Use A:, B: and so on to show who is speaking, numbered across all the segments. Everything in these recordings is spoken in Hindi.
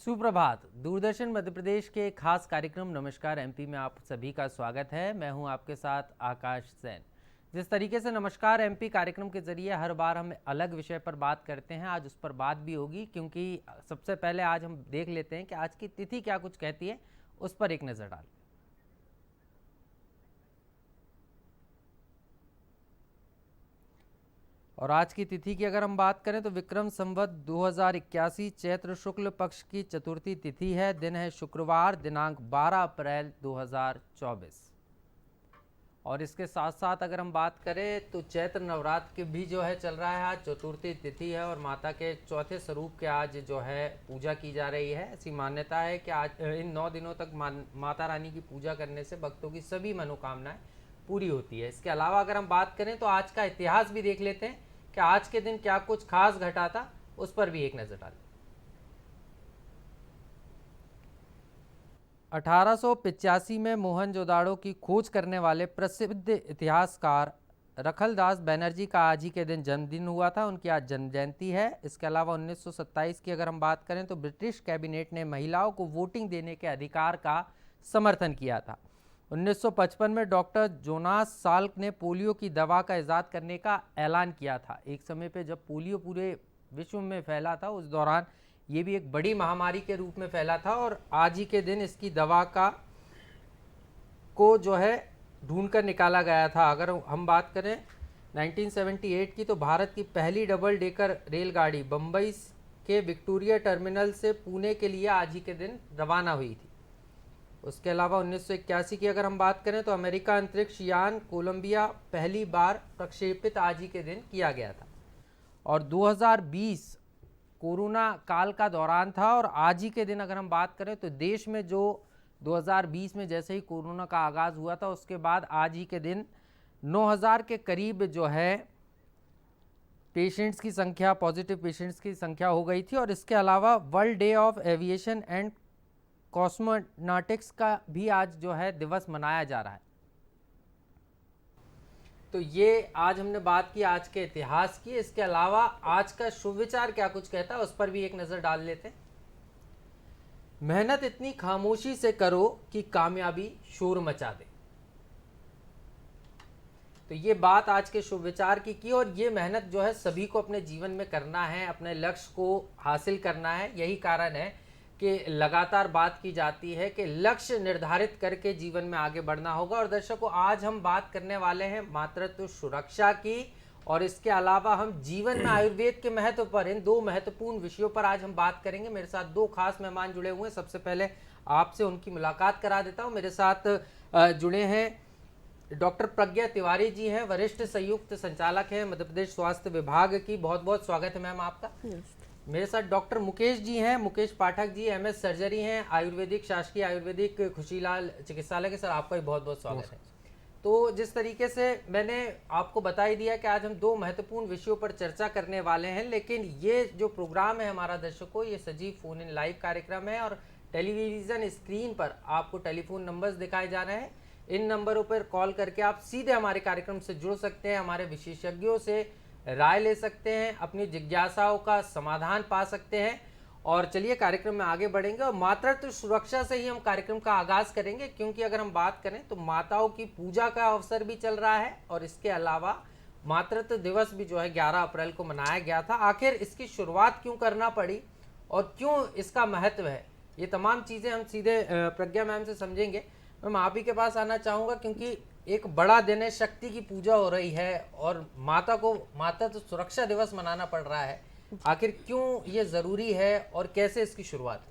A: सुप्रभात। दूरदर्शन मध्य प्रदेश के खास कार्यक्रम नमस्कार एमपी में आप सभी का स्वागत है। मैं हूं आपके साथ आकाश सैन। जिस तरीके से नमस्कार एमपी कार्यक्रम के जरिए हर बार हम अलग विषय पर बात करते हैं, आज उस पर बात भी होगी, क्योंकि सबसे पहले आज हम देख लेते हैं कि आज की तिथि क्या कुछ कहती है, उस पर एक नज़र डाल। और आज की तिथि की अगर हम बात करें तो विक्रम संवत 2081 चैत्र शुक्ल पक्ष की चतुर्थी तिथि है। दिन है शुक्रवार, दिनांक 12 अप्रैल 2024। और इसके साथ साथ अगर हम बात करें तो चैत्र नवरात्र के भी जो है चल रहा है। आज चतुर्थी तिथि है और माता के चौथे स्वरूप के आज जो है पूजा की जा रही है। ऐसी मान्यता है कि आज इन 9 दिनों तक माता रानी की पूजा करने से भक्तों की सभी मनोकामनाएं पूरी होती है। इसके अलावा अगर हम बात करें तो आज का इतिहास भी देख लेते हैं कि आज के दिन क्या कुछ खास घटा था, उस पर भी एक नजर डालें। 1885 में मोहनजोदाड़ो की खोज करने वाले प्रसिद्ध इतिहासकार रखलदास बनर्जी का आज ही के दिन जन्मदिन हुआ था। उनकी आज जन्म जयंती है। इसके अलावा 1927 की अगर हम बात करें तो ब्रिटिश कैबिनेट ने महिलाओं को वोटिंग देने के अधिकार का समर्थन किया था। 1955 में डॉक्टर जोनास साल्क ने पोलियो की दवा का इजाद करने का ऐलान किया था। एक समय पे जब पोलियो पूरे विश्व में फैला था, उस दौरान ये भी एक बड़ी महामारी के रूप में फैला था और आज ही के दिन इसकी दवा को जो है ढूंढकर निकाला गया था। अगर हम बात करें 1978 की तो भारत की पहली डबल डेकर रेलगाड़ी बम्बई के विक्टोरिया टर्मिनल से पुणे के लिए आज ही के दिन रवाना हुई थी। उसके अलावा 1981 की अगर हम बात करें तो अमेरिका अंतरिक्ष यान कोलंबिया पहली बार प्रक्षेपित आज ही के दिन किया गया था। और 2020 कोरोना काल का दौरान था और आज ही के दिन अगर हम बात करें तो देश में जो 2020 में जैसे ही कोरोना का आगाज़ हुआ था, उसके बाद आज ही के दिन 9000 के करीब जो है पेशेंट्स की संख्या, पॉजिटिव पेशेंट्स की संख्या हो गई थी। और इसके अलावा world day of aviation and cosmonautics का भी आज जो है दिवस मनाया जा रहा है। तो ये आज हमने बात की आज के इतिहास की। इसके अलावा आज का शुभ विचार क्या कुछ कहता है, उस पर भी एक नजर डाल लेते हैं। मेहनत इतनी खामोशी से करो कि कामयाबी शोर मचा दे। तो ये बात आज के शुभ विचार की और ये मेहनत जो है सभी को अपने जीवन में करना है, अपने लक्ष्य को हासिल करना है। यही कारण है कि लगातार बात की जाती है कि लक्ष्य निर्धारित करके जीवन में आगे बढ़ना होगा। और दर्शकों, आज हम बात करने वाले हैं मातृत्व सुरक्षा की और इसके अलावा हम जीवन में आयुर्वेद के महत्व पर, इन दो महत्वपूर्ण विषयों पर आज हम बात करेंगे। मेरे साथ दो खास मेहमान जुड़े हुए हैं। सबसे पहले आपसे उनकी मुलाकात करा देता हूं। मेरे साथ जुड़े हैं डॉक्टर प्रज्ञा तिवारी जी हैं, वरिष्ठ संयुक्त संचालक हैं मध्य प्रदेश स्वास्थ्य विभाग की। बहुत बहुत स्वागत है मैम आपका। मेरे साथ डॉक्टर मुकेश जी हैं, मुकेश पाठक जी, एमएस सर्जरी हैं, आयुर्वेदिक शासकीय आयुर्वेदिक खुशीलाल चिकित्सालय के। सर आपका भी बहुत बहुत स्वागत है। तो जिस तरीके से मैंने आपको बता ही दिया कि आज हम दो महत्वपूर्ण विषयों पर चर्चा करने वाले हैं, लेकिन ये जो प्रोग्राम है हमारा दर्शकों, ये सजीव फोन इन लाइव कार्यक्रम है और टेलीविजन स्क्रीन पर आपको टेलीफोन नंबर्स दिखाए जा रहे हैं। इन नंबरों पर कॉल करके आप सीधे हमारे कार्यक्रम से जुड़ सकते हैं, हमारे विशेषज्ञों से राय ले सकते हैं, अपनी जिज्ञासाओं का समाधान पा सकते हैं। और चलिए कार्यक्रम में आगे बढ़ेंगे और मातृत्व सुरक्षा से ही हम कार्यक्रम का आगाज करेंगे, क्योंकि अगर हम बात करें तो माताओं की पूजा का अवसर भी चल रहा है और इसके अलावा मातृत्व दिवस भी जो है 11 अप्रैल को मनाया गया था। आखिर इसकी शुरुआत क्यों करना पड़ी और क्यों इसका महत्व है, ये तमाम चीज़ें हम सीधे प्रज्ञा मैम से समझेंगे। मैम आप ही के पास आना चाहूँगा, क्योंकि एक बड़ा दिन है, शक्ति की पूजा हो रही है और माता को मातृत्व सुरक्षा दिवस मनाना पड़ रहा है। आखिर क्यों ये ज़रूरी है और कैसे इसकी शुरुआत?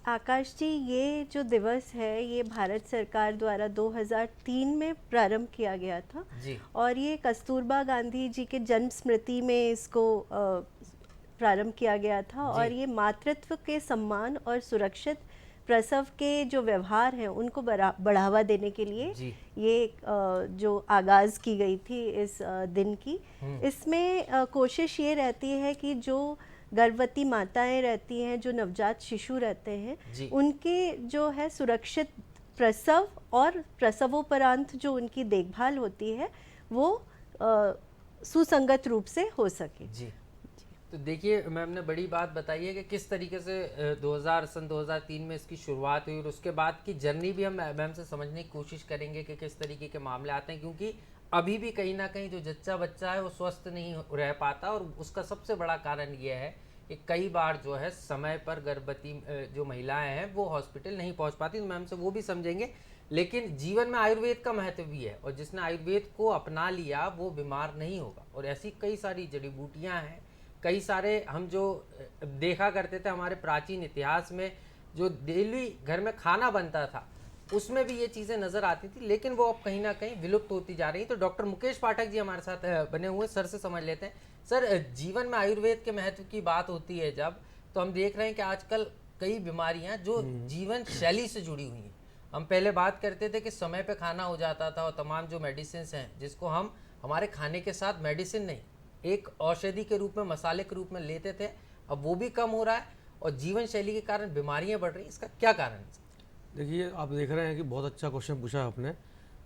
B: आकाश जी, ये जो दिवस है ये भारत सरकार द्वारा 2003 में प्रारंभ किया गया था
A: जी।
B: और ये कस्तूरबा गांधी जी के जन्म स्मृति में इसको प्रारंभ किया गया था। और ये मातृत्व के सम्मान और सुरक्षित प्रसव के जो व्यवहार हैं उनको बढ़ावा देने के लिए ये जो आगाज़ की गई थी इस दिन की। इसमें कोशिश ये रहती है कि जो गर्भवती माताएं रहती हैं, जो नवजात शिशु रहते हैं, उनके जो है सुरक्षित प्रसव और प्रसवोपरांत जो उनकी देखभाल होती है वो सुसंगत रूप से हो सके।
A: तो देखिए मैम ने बड़ी बात बताई है कि किस तरीके से 2003 में इसकी शुरुआत हुई और उसके बाद की जर्नी भी हम मैम से समझने की कोशिश करेंगे कि किस तरीके के मामले आते हैं, क्योंकि अभी भी कहीं ना कहीं जो जच्चा बच्चा है वो स्वस्थ नहीं रह पाता, और उसका सबसे बड़ा कारण ये है कि कई बार जो है समय पर गर्भवती जो महिलाएं हैं वो हॉस्पिटल नहीं पहुंच पाती। तो मैम से वो भी समझेंगे, लेकिन जीवन में आयुर्वेद का महत्व भी है, और जिसने आयुर्वेद को अपना लिया वो बीमार नहीं होगा। और ऐसी कई सारी जड़ी बूटियां हैं, कई सारे हम जो देखा करते थे हमारे प्राचीन इतिहास में, जो डेली घर में खाना बनता था उसमें भी ये चीज़ें नज़र आती थी, लेकिन वो अब कहीं ना कहीं विलुप्त होती जा रही। तो डॉक्टर मुकेश पाठक जी हमारे साथ बने हुए, सर से समझ लेते हैं। सर, जीवन में आयुर्वेद के महत्व की बात होती है जब, तो हम देख रहे हैं कि आजकल कई बीमारियां जो जीवन शैली से जुड़ी हुई हैं। हम पहले बात करते थे कि समय पे खाना हो जाता था, और तमाम जो मेडिसिन हैं जिसको हम हमारे खाने के साथ मेडिसिन नहीं, एक औषधि के रूप में, मसाले के रूप में लेते थे, अब वो भी कम हो रहा है और जीवन शैली के कारण बीमारियां बढ़ रही हैं। इसका क्या कारण है?
C: देखिए, आप देख रहे हैं कि बहुत अच्छा क्वेश्चन पूछा है आपने।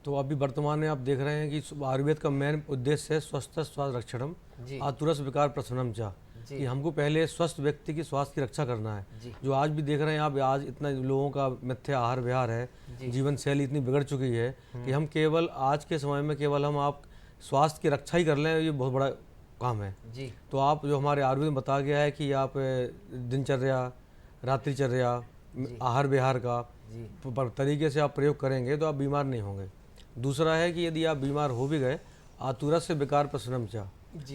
C: तो अभी वर्तमान में आप देख रहे हैं कि आयुर्वेद का मेन उद्देश्य है स्वस्थ स्वास्थ्य रक्षणम आतुरस विकार प्रशमनम चा, कि हमको पहले स्वस्थ व्यक्ति की स्वास्थ्य की रक्षा करना है। जो आज भी देख रहे हैं आप, आज इतना लोगों का मिथ्या आहार विहार है, जीवन शैली इतनी बिगड़ चुकी है कि हम केवल आज के समय में केवल हम आप स्वास्थ्य की रक्षा ही कर लें, ये बहुत बड़ा काम है
A: जी।
C: तो आप जो हमारे आयुर्वेद में बताया गया है कि आप दिनचर्या, रात्रिचर्या, आहार विहार का तरीके से आप प्रयोग करेंगे तो आप बीमार नहीं होंगे। दूसरा है कि यदि आप बीमार हो भी गए, आतुरस से विकार प्रशमनम चा,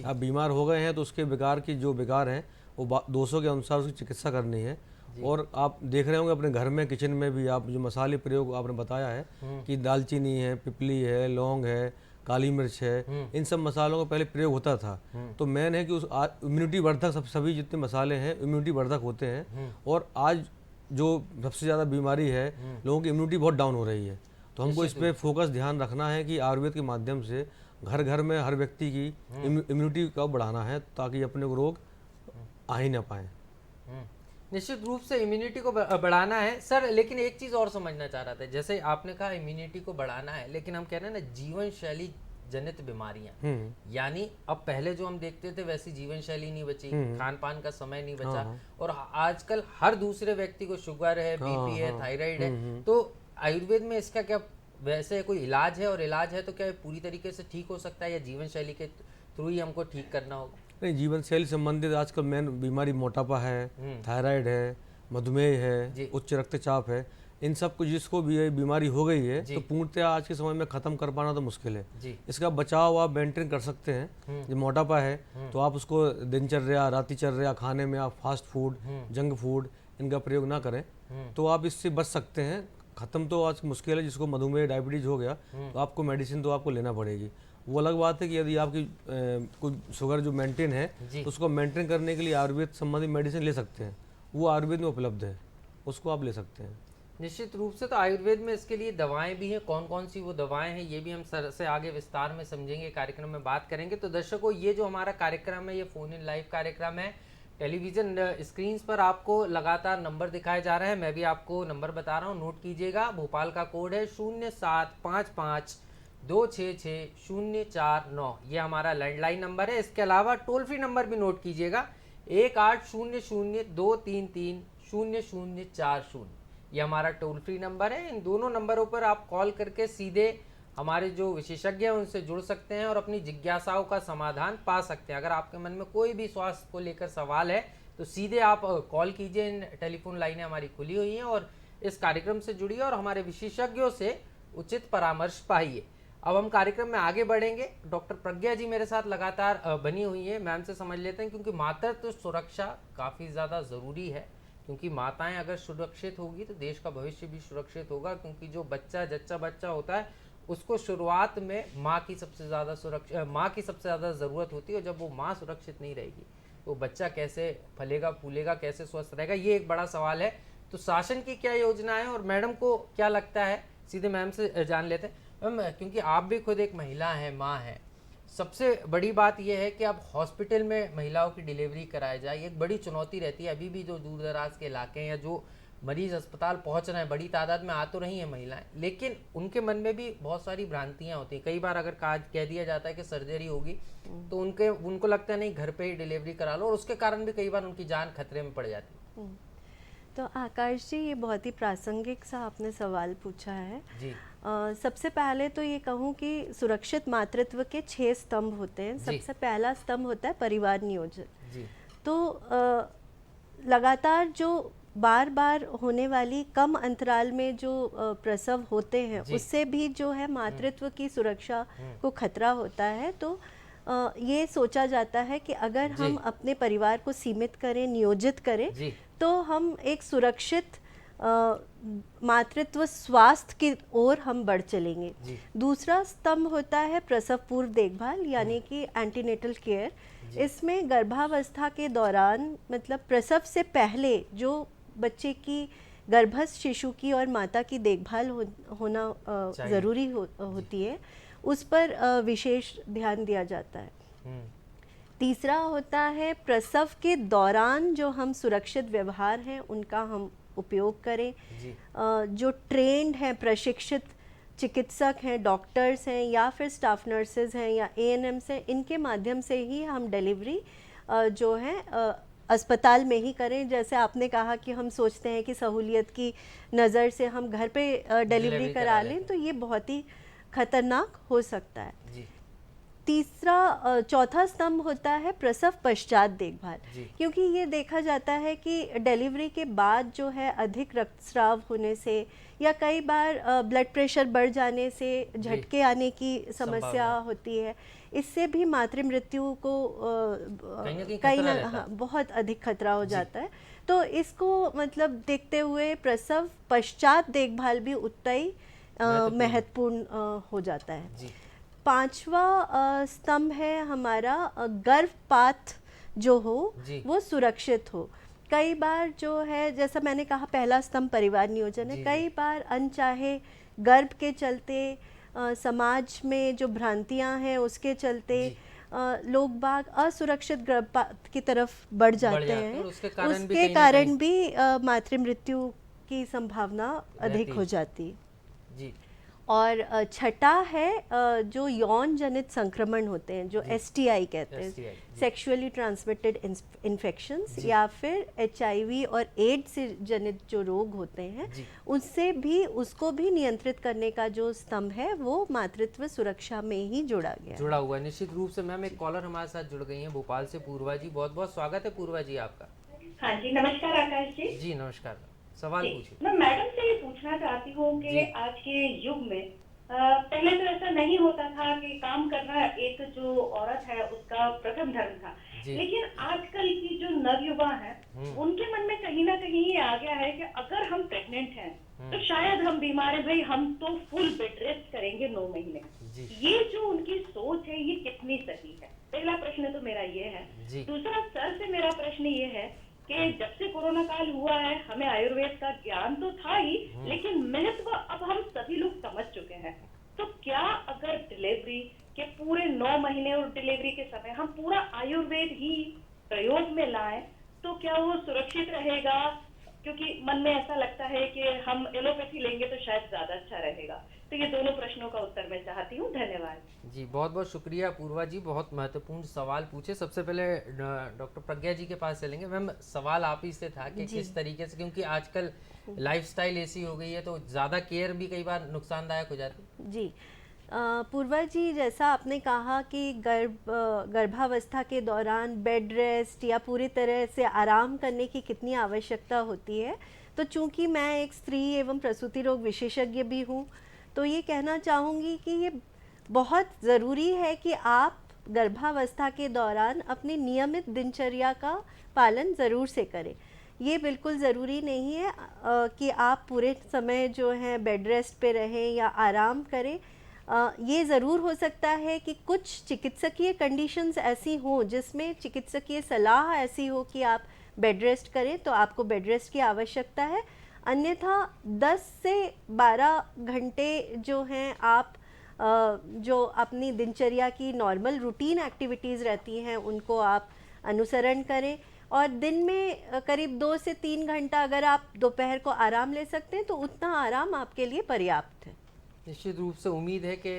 C: आप बीमार हो गए हैं तो उसके विकार की जो विकार हैं वो दोषों के अनुसार उसकी चिकित्सा करनी है। और आप देख रहे होंगे अपने घर में, किचन में भी आप जो मसाले प्रयोग आपने बताया है कि दालचीनी है, पिपली है, लौंग है, काली मिर्च है, इन सब मसालों का पहले प्रयोग होता था। तो मेन है कि उस इम्यूनिटी वर्धक सभी जितने मसाले हैं इम्यूनिटी वर्धक होते हैं। और आज जो सबसे ज़्यादा बीमारी है, लोगों की इम्यूनिटी बहुत डाउन हो रही है। तो हमको इस पर फोकस ध्यान रखना है कि आयुर्वेद के माध्यम से घर घर में हर व्यक्ति की इम्यूनिटी को बढ़ाना है, ताकि अपने को रोग आ ही ना पाए।
A: निश्चित रूप से इम्यूनिटी को बढ़ाना है सर। लेकिन एक चीज़ और समझना चाह रहा था, जैसे आपने कहा इम्यूनिटी को बढ़ाना है, लेकिन हम कह रहे हैं ना जीवन शैली जनित बीमारियां, यानी अब पहले जो हम देखते थे वैसी जीवन शैली नहीं बची, खान पान का समय नहीं बचा, और आजकल हर दूसरे व्यक्ति को शुगर है, बीपी है, थायराइड है। तो आयुर्वेद में इसका क्या वैसे कोई इलाज है, और इलाज है तो क्या पूरी तरीके से ठीक हो सकता है, या जीवन शैली के थ्रू ही हमको ठीक करना होगा?
C: नहीं, जीवन शैली संबंधित आजकल मेन बीमारी मोटापा है, थायराइड है, मधुमेह है, उच्च रक्तचाप है। इन सब को जिसको भी ये बीमारी हो गई है तो पूर्णतः आज के समय में ख़त्म कर पाना तो मुश्किल है। इसका बचाव आप मेंटेन कर सकते हैं। जो मोटापा है तो आप उसको दिनचर्या, रात्रिचर्या, खाने में आप फास्ट फूड, जंक फूड इनका प्रयोग ना करें तो आप इससे बच सकते हैं। ख़त्म तो आज मुश्किल है। जिसको मधुमेह, डायबिटीज़ हो गया तो आपको मेडिसिन तो आपको लेना पड़ेगी। वो अलग बात है कि यदि आपकी कोई शुगर जो मेंटेन है तो उसको मेंटेन करने के लिए आयुर्वेद संबंधी मेडिसिन ले सकते हैं, वो आयुर्वेद में उपलब्ध है, उसको आप ले सकते हैं।
A: निश्चित रूप से। तो आयुर्वेद में इसके लिए दवाएं भी हैं, कौन कौन सी वो दवाएं हैं ये भी हम सर से आगे विस्तार में समझेंगे, कार्यक्रम में बात करेंगे। तो दर्शकों, ये जो हमारा कार्यक्रम है ये फ़ोन इन लाइव कार्यक्रम है। टेलीविज़न स्क्रीन पर आपको लगातार नंबर दिखाए जा रहे हैं, मैं भी आपको नंबर बता रहा हूँ, नोट कीजिएगा। भोपाल का कोड है 0755-266-049, ये हमारा लैंडलाइन नंबर है। इसके अलावा टोल फ्री नंबर भी नोट कीजिएगा, 1800-233-0040, ये हमारा टोल फ्री नंबर है। इन दोनों नंबरों पर आप कॉल करके सीधे हमारे जो विशेषज्ञ हैं उनसे जुड़ सकते हैं और अपनी जिज्ञासाओं का समाधान पा सकते हैं। अगर आपके मन में कोई भी स्वास्थ्य को लेकर सवाल है तो सीधे आप कॉल कीजिए। इन टेलीफोन लाइनें हमारी खुली हुई हैं और इस कार्यक्रम से जुड़िए और हमारे विशेषज्ञों से उचित परामर्श पाइए। अब हम कार्यक्रम में आगे बढ़ेंगे। डॉक्टर प्रज्ञा जी मेरे साथ लगातार बनी हुई हैं, मैम से समझ लेते हैं, क्योंकि मातृत्व सुरक्षा काफ़ी ज़्यादा ज़रूरी है। क्योंकि माताएं अगर सुरक्षित होगी तो देश का भविष्य भी सुरक्षित होगा। क्योंकि जो जच्चा बच्चा होता है उसको शुरुआत में माँ की सबसे ज़्यादा ज़रूरत होती है, और जब वो माँ सुरक्षित नहीं रहेगी तो बच्चा कैसे फलेगा फूलेगा, कैसे स्वस्थ रहेगा, ये एक बड़ा सवाल है। तो शासन की क्या योजना है और मैडम को क्या लगता है, सीधे मैम से जान लेते हैं। मैम, क्योंकि आप भी खुद एक महिला हैं, माँ हैं, सबसे बड़ी बात यह है कि अब हॉस्पिटल में महिलाओं की डिलीवरी कराई जाए, एक बड़ी चुनौती रहती है। अभी भी जो दूर दराज के इलाके हैं या जो मरीज अस्पताल पहुंच रहे हैं, बड़ी तादाद में आ तो रही हैं महिलाएं, लेकिन उनके मन में भी बहुत सारी भ्रांतियां होती हैं। कई बार अगर कह दिया जाता है कि सर्जरी होगी तो उनको लगता है नहीं घर पे ही डिलीवरी करा लो, और उसके कारण भी कई बार उनकी जान खतरे में पड़ जाती है।
B: तो आकाश जी, ये बहुत ही प्रासंगिक सा आपने सवाल पूछा है
A: जी।
B: सबसे पहले तो ये कहूँ कि सुरक्षित मातृत्व के 6 स्तंभ होते हैं। सबसे पहला स्तंभ होता है परिवार नियोजन।
A: जी।
B: तो लगातार जो बार बार होने वाली कम अंतराल में जो प्रसव होते हैं, उससे भी जो है मातृत्व की सुरक्षा को खतरा होता है। तो ये सोचा जाता है कि अगर हम अपने परिवार को सीमित करें, नियोजित करें, तो हम एक सुरक्षित मातृत्व स्वास्थ्य की ओर हम बढ़ चलेंगे। दूसरा स्तंभ होता है प्रसव पूर्व देखभाल, यानी कि एंटीनेटल केयर। इसमें गर्भावस्था के दौरान, मतलब प्रसव से पहले जो बच्चे की, गर्भस्थ शिशु की और माता की देखभाल होना ज़रूरी होती है, उस पर विशेष ध्यान दिया जाता है। तीसरा होता है प्रसव के दौरान जो हम सुरक्षित व्यवहार हैं उनका हम उपयोग करें। जो ट्रेंड हैं, प्रशिक्षित चिकित्सक हैं, डॉक्टर्स हैं, या फिर स्टाफ नर्सेज हैं या ANMs हैं, इनके माध्यम से ही हम डिलीवरी जो है अस्पताल में ही करें। जैसे आपने कहा कि हम सोचते हैं कि सहूलियत की नज़र से हम घर पे डिलीवरी करा लें, तो ये बहुत ही खतरनाक हो सकता है। चौथा स्तंभ होता है प्रसव पश्चात देखभाल, क्योंकि ये देखा जाता है कि डिलीवरी के बाद जो है अधिक रक्तस्राव होने से या कई बार ब्लड प्रेशर बढ़ जाने से झटके आने की समस्या होती है। इससे भी मातृ मृत्यु को बहुत अधिक खतरा हो जाता है। तो इसको मतलब देखते हुए प्रसव पश्चात देखभाल भी उतना ही महत्वपूर्ण हो जाता है। पांचवा स्तंभ है हमारा गर्भपात जो हो वो सुरक्षित हो। कई बार जो है, जैसा मैंने कहा, पहला स्तंभ परिवार नियोजन है। कई बार अनचाहे गर्भ के चलते, समाज में जो भ्रांतियां हैं उसके चलते लोग बाग असुरक्षित गर्भपात की तरफ बढ़ जाते हैं। उसके कारण भी मातृ मृत्यु की संभावना अधिक हो जाती है। और छठा है जो यौन जनित संक्रमण होते हैं, जो STI कहते हैं, सेक्सुअली ट्रांसमिटेड इन्फेक्शंस, या फिर HIV और एड्स से जनित जो रोग होते हैं, उससे भी, उसको भी नियंत्रित करने का जो स्तंभ है वो मातृत्व सुरक्षा में ही जुड़ा हुआ है।
A: निश्चित रूप से। मैम, एक कॉलर हमारे साथ जुड़ गई हैं भोपाल से, पूर्वा जी। बहुत बहुत स्वागत है पूर्वा जी आपका।
D: हाँ जी, नमस्कार आकाश जी।
A: जी नमस्कार, सवाल पूछिए।
D: मैं मैडम से ये पूछना चाहती हूँ कि आज के युग में पहले तो ऐसा नहीं होता था कि काम करना एक जो औरत है उसका प्रथम धर्म था, लेकिन आजकल की जो नवयुवा है उनके मन में कहीं ना कहीं ये आ गया है कि अगर हम प्रेग्नेंट हैं तो शायद हम बीमार हैं, भाई हम तो फुल बेड रेस्ट करेंगे 9 महीने। ये जो उनकी सोच है ये कितनी सही है? पहला प्रश्न तो मेरा ये है। दूसरा, सर से मेरा प्रश्न ये है कि जब से कोरोना काल हुआ है हमें आयुर्वेद का ज्ञान तो था ही, लेकिन महत्व अब हम सभी लोग समझ चुके हैं। तो क्या अगर डिलीवरी के पूरे 9 महीने और डिलीवरी के समय हम पूरा आयुर्वेद ही प्रयोग में लाएं तो क्या वो सुरक्षित रहेगा? क्योंकि मन में ऐसा लगता है कि हम एलोपैथी लेंगे तो शायद ज्यादा अच्छा रहेगा। तो ये दोनों प्रश्नों का उत्तर मैं चाहती हूँ। धन्यवाद
A: जी। बहुत बहुत शुक्रिया पूर्वा जी, बहुत महत्वपूर्ण सवाल पूछे। सबसे पहले डॉक्टर प्रज्ञा जी के पास चलेंगे। मैम, सवाल आप ही से था कि किस तरीके से, क्योंकि आजकल लाइफस्टाइल ऐसी हो गई है तो ज़्यादा केयर भी कई बार नुकसानदायक हो जाती है।
B: जी पूर्वा जी, जैसा आपने कहा कि गर्भावस्था के दौरान बेड रेस्ट या पूरी तरह से आराम करने की कितनी आवश्यकता होती है, तो चूंकि मैं एक स्त्री एवं प्रसूति रोग विशेषज्ञ भी हूँ, तो ये कहना चाहूँगी कि ये बहुत ज़रूरी है कि आप गर्भावस्था के दौरान अपनी नियमित दिनचर्या का पालन ज़रूर से करें। ये बिल्कुल ज़रूरी नहीं है कि आप पूरे समय जो है बेड रेस्ट पे रहें या आराम करें। ये ज़रूर हो सकता है कि कुछ चिकित्सकीय कंडीशंस ऐसी हों जिसमें चिकित्सकीय सलाह ऐसी हो कि आप बेड रेस्ट करें, तो आपको बेड रेस्ट की आवश्यकता है। अन्यथा 10 से 12 घंटे जो हैं आप जो अपनी दिनचर्या की नॉर्मल रूटीन एक्टिविटीज़ रहती हैं उनको आप अनुसरण करें। और दिन में करीब 2 से 3 घंटा अगर आप दोपहर को आराम ले सकते हैं तो उतना आराम आपके लिए पर्याप्त है।
A: निश्चित रूप से उम्मीद है कि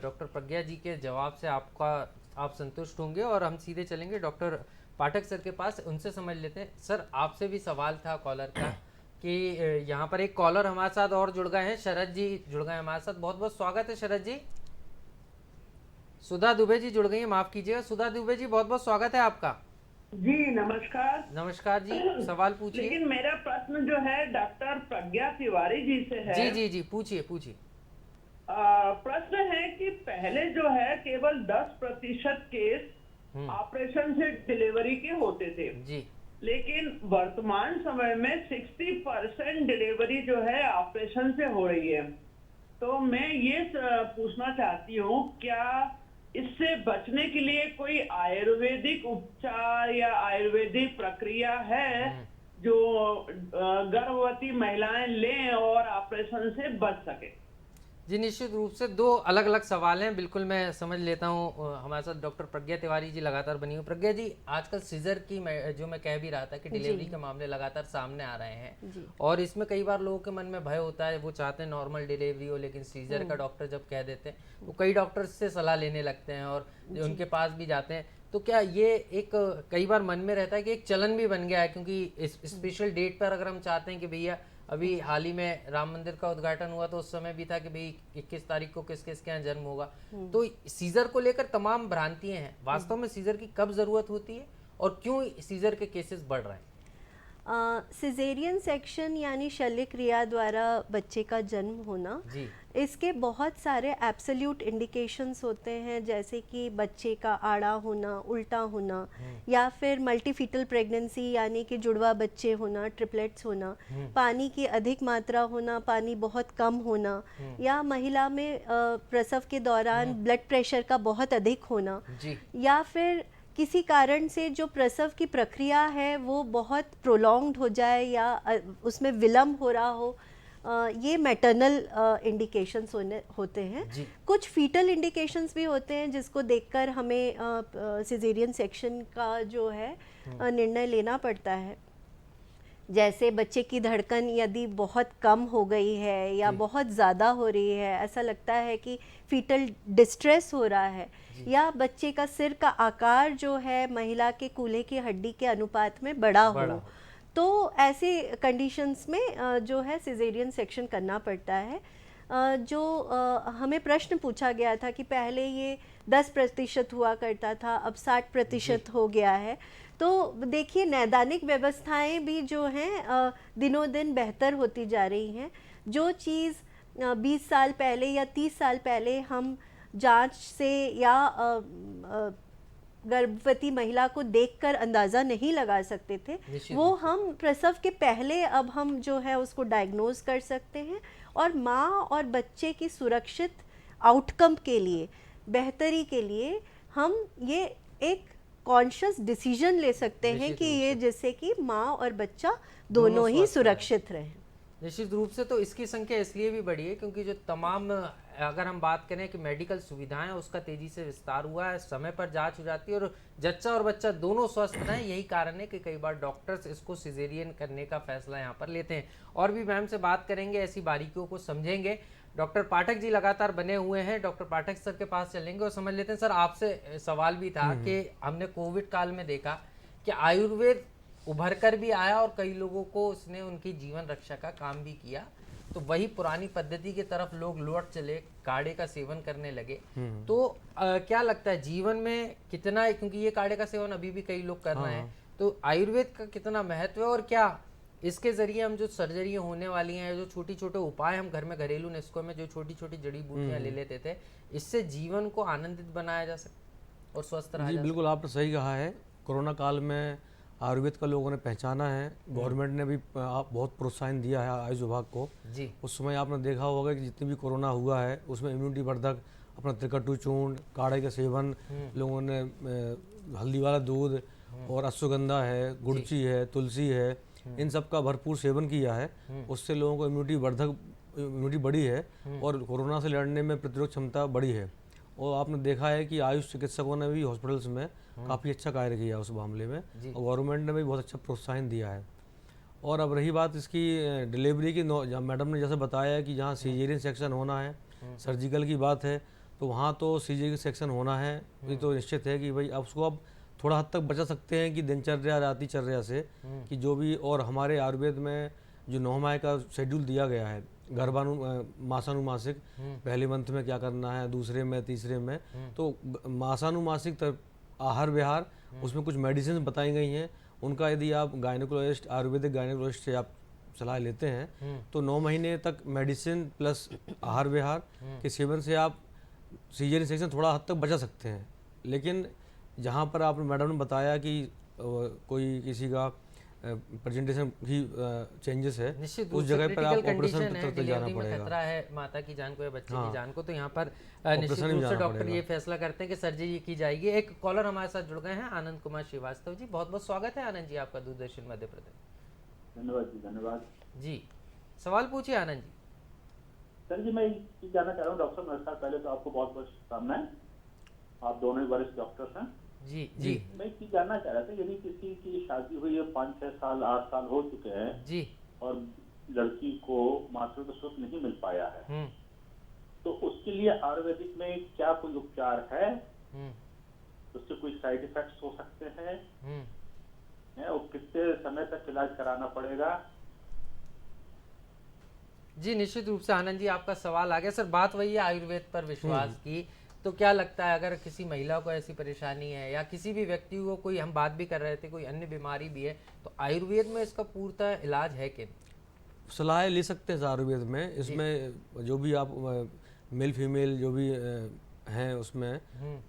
A: डॉक्टर प्रज्ञा जी के जवाब से आप संतुष्ट होंगे और हम सीधे चलेंगे डॉक्टर पाठक सर के पास, उनसे समझ लेते हैं। सर, आपसे भी सवाल था कॉलर का कि यहाँ पर एक कॉलर हमारे साथ और जुड़ गए हैं, शरद जी जुड़ गए हैं हमारे साथ। बहुत बहुत स्वागत है शरद जी। सुधा दुबे जी जुड़ गई है, माफ कीजिएगा। सुधा दुबे जी, बहुत बहुत स्वागत है आपका।
E: जी नमस्कार।
A: नमस्कार जी, सवाल पूछिए।
E: लेकिन मेरा प्रश्न जो है डॉक्टर प्रज्ञा तिवारी जी से है।
A: जी जी जी, पूछिए पूछिए।
E: प्रश्न है कि पहले जो है केवल 10% केस ऑपरेशन से डिलीवरी के होते थे
A: जी,
E: लेकिन वर्तमान समय में 60% डिलीवरी जो है ऑपरेशन से हो रही है। तो मैं ये पूछना चाहती हूँ, क्या इससे बचने के लिए कोई आयुर्वेदिक उपचार या आयुर्वेदिक प्रक्रिया है जो गर्भवती महिलाएं लें और ऑपरेशन से बच सके?
A: जी निश्चित रूप से 2 अलग अलग सवाल हैं, बिल्कुल मैं समझ लेता हूँ। हमारे साथ डॉक्टर प्रज्ञा तिवारी जी लगातार बनी हुई। प्रज्ञा जी, आजकल सीजर की जो मैं कह भी रहा था कि डिलीवरी के मामले लगातार सामने आ रहे हैं और इसमें कई बार लोगों के मन में भय होता है, वो चाहते हैं नॉर्मल डिलीवरी हो, लेकिन सीजर का डॉक्टर जब कह देते हैं तो कई डॉक्टर से सलाह लेने लगते हैं और उनके पास भी जाते हैं। तो क्या ये एक कई बार मन में रहता है कि एक चलन भी बन गया है, क्योंकि स्पेशल डेट पर अगर हम चाहते हैं कि भैया, अभी हाल ही में राम मंदिर का उद्घाटन हुआ तो उस समय भी था कि भाई 21 तारीख को किस किस के यहाँ जन्म होगा, तो सीजर को लेकर तमाम भ्रांतियां हैं। वास्तव में सीजर की कब जरूरत होती है और क्यों सीजर के केसेस बढ़ रहे हैं?
B: सिजेरियन सेक्शन यानी शल्य क्रिया द्वारा बच्चे का जन्म होना, इसके बहुत सारे एब्सोल्यूट इंडिकेशंस होते हैं, जैसे कि बच्चे का आड़ा होना, उल्टा होना, या फिर मल्टीफीटल प्रेगनेंसी यानी कि जुड़वा बच्चे होना, ट्रिपलेट्स होना, पानी की अधिक मात्रा होना, पानी बहुत कम होना, या महिला में प्रसव के दौरान ब्लड प्रेशर का बहुत अधिक होना, या फिर किसी कारण से जो प्रसव की प्रक्रिया है वो बहुत प्रोलॉन्ग्ड हो जाए या उसमें विलम्ब हो रहा हो, ये मैटरनल इंडिकेशंस होते हैं। कुछ फीटल इंडिकेशंस भी होते हैं जिसको देखकर हमें सिजेरियन सेक्शन का जो है निर्णय लेना पड़ता है। जैसे बच्चे की धड़कन यदि बहुत कम हो गई है या बहुत ज़्यादा हो रही है, ऐसा लगता है कि फीटल डिस्ट्रेस हो रहा है, या बच्चे का सिर का आकार जो है महिला के कूल्हे की हड्डी के अनुपात में बड़ा हो, तो ऐसे कंडीशंस में जो है सिजेरियन सेक्शन करना पड़ता है। जो हमें प्रश्न पूछा गया था कि पहले ये 10% हुआ करता था, अब 60% हो गया है। तो देखिए, नैदानिक व्यवस्थाएं भी जो हैं दिनों दिन बेहतर होती जा रही हैं। जो चीज़ 20 साल पहले या 30 साल पहले हम जांच से या गर्भवती महिला को देखकर अंदाज़ा नहीं लगा सकते थे, वो हम प्रसव के पहले अब हम जो है उसको डायग्नोज कर सकते हैं और माँ और बच्चे की सुरक्षित आउटकम के लिए, बेहतरी के लिए हम ये एक कॉन्शियस डिसीजन ले सकते हैं कि ये जिससे कि माँ और बच्चा दोनों ही सुरक्षित रहें।
A: निश्चित रूप से तो इसकी संख्या इसलिए भी बढ़ी है क्योंकि जो तमाम, अगर हम बात करें कि मेडिकल सुविधाएं, उसका तेजी से विस्तार हुआ है, समय पर जांच हो जाती है और जच्चा और बच्चा दोनों स्वस्थ रहें। यही कारण है कि कई बार डॉक्टर्स इसको सिजेरियन करने का फैसला यहाँ पर लेते हैं। और भी मैम से बात करेंगे, ऐसी बारीकियों को समझेंगे। डॉक्टर पाठक जी लगातार बने हुए हैं, डॉक्टर पाठक सर के पास चलेंगे और समझ लेते हैं। सर, आपसे सवाल भी था कि हमने कोविड काल में देखा कि आयुर्वेद उभर कर भी आया और कई लोगों को उसने उनकी जीवन रक्षा का काम भी किया, तो वही पुरानी पद्धति की तरफ लोग लौट चले, काढ़े का सेवन करने लगे। तो क्या लगता है जीवन में कितना, क्योंकि ये काढ़े का सेवन अभी भी कई लोग कर रहे हैं, तो आयुर्वेद का कितना महत्व है और क्या इसके जरिए हम जो सर्जरी होने वाली हैं, जो छोटी छोटे उपाय हम घर में घरेलू नुस्खों में जो छोटी छोटी जड़ी बूटियां ले लेते थे, इससे जीवन को आनंदित बनाया जा सकता और स्वस्थ रहा जा सकता?
C: बिल्कुल आपने सही कहा है। कोरोना काल में आयुर्वेद का लोगों ने पहचाना है, गवर्नमेंट ने भी बहुत प्रोत्साहन दिया है आयुष विभाग को जी। उस समय आपने देखा होगा कि जितनी भी कोरोना हुआ है उसमें इम्यूनिटी वर्धक अपना त्रिकटु चूर्ण, काढ़े का सेवन, लोगों ने हल्दी वाला दूध और अश्वगंधा है, गुड़ची है, तुलसी है, इन सब का भरपूर सेवन किया है। उससे लोगों को इम्यूनिटी बढ़ी है और कोरोना से लड़ने में प्रतिरोध क्षमता बढ़ी है। और आपने देखा है कि आयुष चिकित्सकों ने भी हॉस्पिटल्स में काफ़ी अच्छा कार्य किया उस मामले में,
A: जी।
C: और गवर्नमेंट ने भी बहुत अच्छा प्रोत्साहन दिया है। और अब रही बात इसकी डिलीवरी की, मैडम ने जैसे बताया कि जहाँ सीजेरियन सेक्शन होना है, सर्जिकल की बात है, तो वहाँ तो सीजेरियन सेक्शन होना है, ये तो निश्चित है कि भाई अब उसको अब थोड़ा हद तक बचा सकते हैं कि दिनचर्या रातिचर्या से, कि जो भी, और हमारे आयुर्वेद में जो 9 माह का शेड्यूल दिया गया है, मासानुमासिक, पहले मंथ में क्या करना है, दूसरे में, तीसरे में, तो मासानुमासिक आहार विहार, उसमें कुछ मेडिसिन बताई गई हैं, उनका यदि आप गायनेकोलॉजिस्ट, आयुर्वेदिक गायनेकोलॉजिस्ट से आप सलाह लेते हैं तो 9 महीने तक मेडिसिन प्लस आहार विहार के सेवन से आप सीजरियन सेक्शन थोड़ा हद तक बचा सकते हैं। लेकिन जहाँ पर आपने, मैडम ने बताया कि कोई किसी का प्रेजेंटेशन की चेंजेस है,
A: निश्चित
C: उस
A: रूप से
C: जगह पर आप
A: क्रिटिकल
C: ऑपरेशन
A: कंडीशन है,
C: तक जाना
A: डिलीवरी में
C: पड़ेगा।
A: खतरा है माता की जान को या बच्चे
C: हाँ।
A: की जान को, तो यहाँ पर निश्चित
C: ऑपरेशन
A: रूप
C: भी
A: से
C: जाना
A: डॉक्टर
C: पड़ेगा।
A: ये फैसला करते हैं कि सर्जरी की जाएगी। एक कॉलर हमारे साथ जुड़ गए हैं, आनंद कुमार श्रीवास्तव जी, बहुत बहुत स्वागत है आनंद जी आपका दूरदर्शन मध्य प्रदेश।
F: धन्यवाद जी, धन्यवाद
A: जी, सवाल पूछिए आनंद जी।
F: सर जी। मैं ये जानना चाह रहा हूँ, डॉक्टर साहब, नमस्कार, पहले तो आपको बहुत बहुत शुभकामनाएं, आप दोनों ही वरिष्ठ डॉक्टर्स हैं।
A: जी जी
F: मैं ये जानना चाह रहा था, यदि किसी की शादी हुई है, 5-6 साल 8 साल हो चुके हैं
A: जी,
F: और लड़की को मातृत्व सुख नहीं मिल पाया है,
A: हम्म
F: तो उसके लिए आयुर्वेदिक में क्या कोई उपचार है?
A: हम्म
F: उससे कोई साइड इफेक्ट्स हो सकते हैं
A: हम्म
F: और कितने समय तक इलाज कराना पड़ेगा?
A: जी, निश्चित रूप से आनंद जी आपका सवाल आ गया। सर, बात वही है आयुर्वेद पर विश्वास की, तो क्या लगता है अगर किसी महिला को ऐसी परेशानी है या किसी भी व्यक्ति को, कोई हम बात भी कर रहे थे, कोई अन्य बीमारी भी है, तो आयुर्वेद में इसका पूर्णतः इलाज है कि
C: सलाह ले सकते हैं आयुर्वेद में। इसमें जो भी आप मेल फीमेल जो भी हैं उसमें